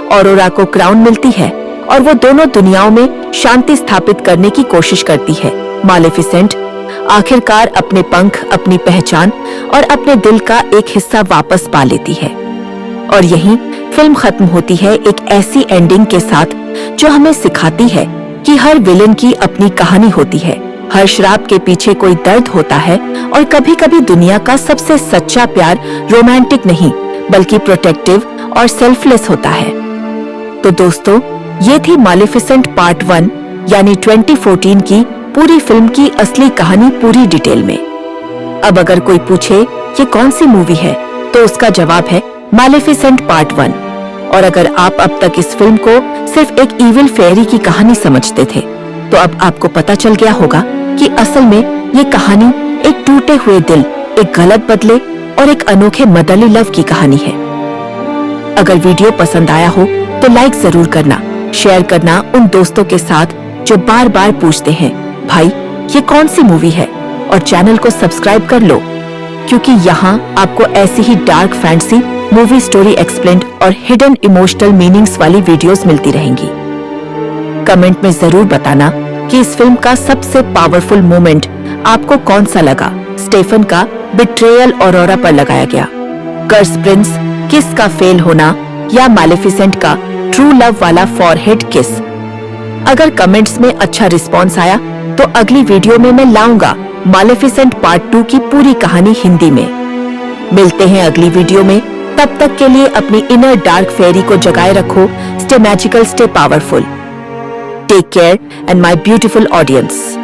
ऑरोरा को क्राउन मिलती है और वो दोनों दुनियाओं में शांति स्थापित करने की कोशिश करती है। मालेफिसेंट आखिरकार अपने पंख, अपनी पहचान और अपने दिल का एक हिस्सा वापस पा लेती है। और यहीं फिल्म खत्म होती है, एक ऐसी एंडिंग के साथ जो हमें सिखाती है कि हर विलेन की अपनी कहानी होती है, हर श्राप के पीछे कोई दर्द होता है, और कभी-कभी दुनिया का सबसे सच्चा प्यार रोमांटिक नहीं, बल्कि प्रोटेक्टिव और सेल्फलेस होता है। तो दोस्तों, ये थी मालेफिसेंट पार्ट 1 यानी 2014 की पूरी फिल्म की असली कहानी पूरी डिटेल में। अब अगर कोई पूछे ये कौन सी मूवी है, तो उसका जवाब है मालेफिसेंट पार्ट 1। और अगर आप अब तक इस फिल्म को सिर्फ एक इविल फेरी की कहानी समझते थे, तो अब आपको पता चल गया होगा कि असल में ये कहानी एक टूटे हुए दिल, एक गलत बदले और एक अनोखे मदरली लव की कहानी है। अगर वीडियो पसंद आया हो तो लाइक जरूर करना, शेयर करना उन दोस्तों के साथ जो बार बार पूछते हैं भाई ये कौन सी मूवी है, और चैनल को सब्सक्राइब कर लो, क्योंकि यहाँ आपको ऐसी ही dark fantasy, movie story explained और हिडन इमोशनल मीनिंग्स वाली वीडियोस मिलती रहेंगी। कमेंट में जरूर बताना कि इस फिल्म का सबसे पावरफुल मोमेंट आपको कौन सा लगा। स्टेफन का बिट्रेयल ऑरोरा पर लगाया गया कर्स प्रिंस किस का फेल होना, या मालेफिसेंट का ट्रू लव वाला फॉरहेड किस। अगर कमेंट्स में अच्छा रिस्पॉन्स आया तो अगली वीडियो में मैं लाऊंगा मालेफिसेंट पार्ट 2 की पूरी कहानी हिंदी में। मिलते हैं अगली वीडियो में, तब तक के लिए अपनी इनर डार्क फेरी को जगाए रखो। Stay magical, stay powerful, take care and my beautiful audience.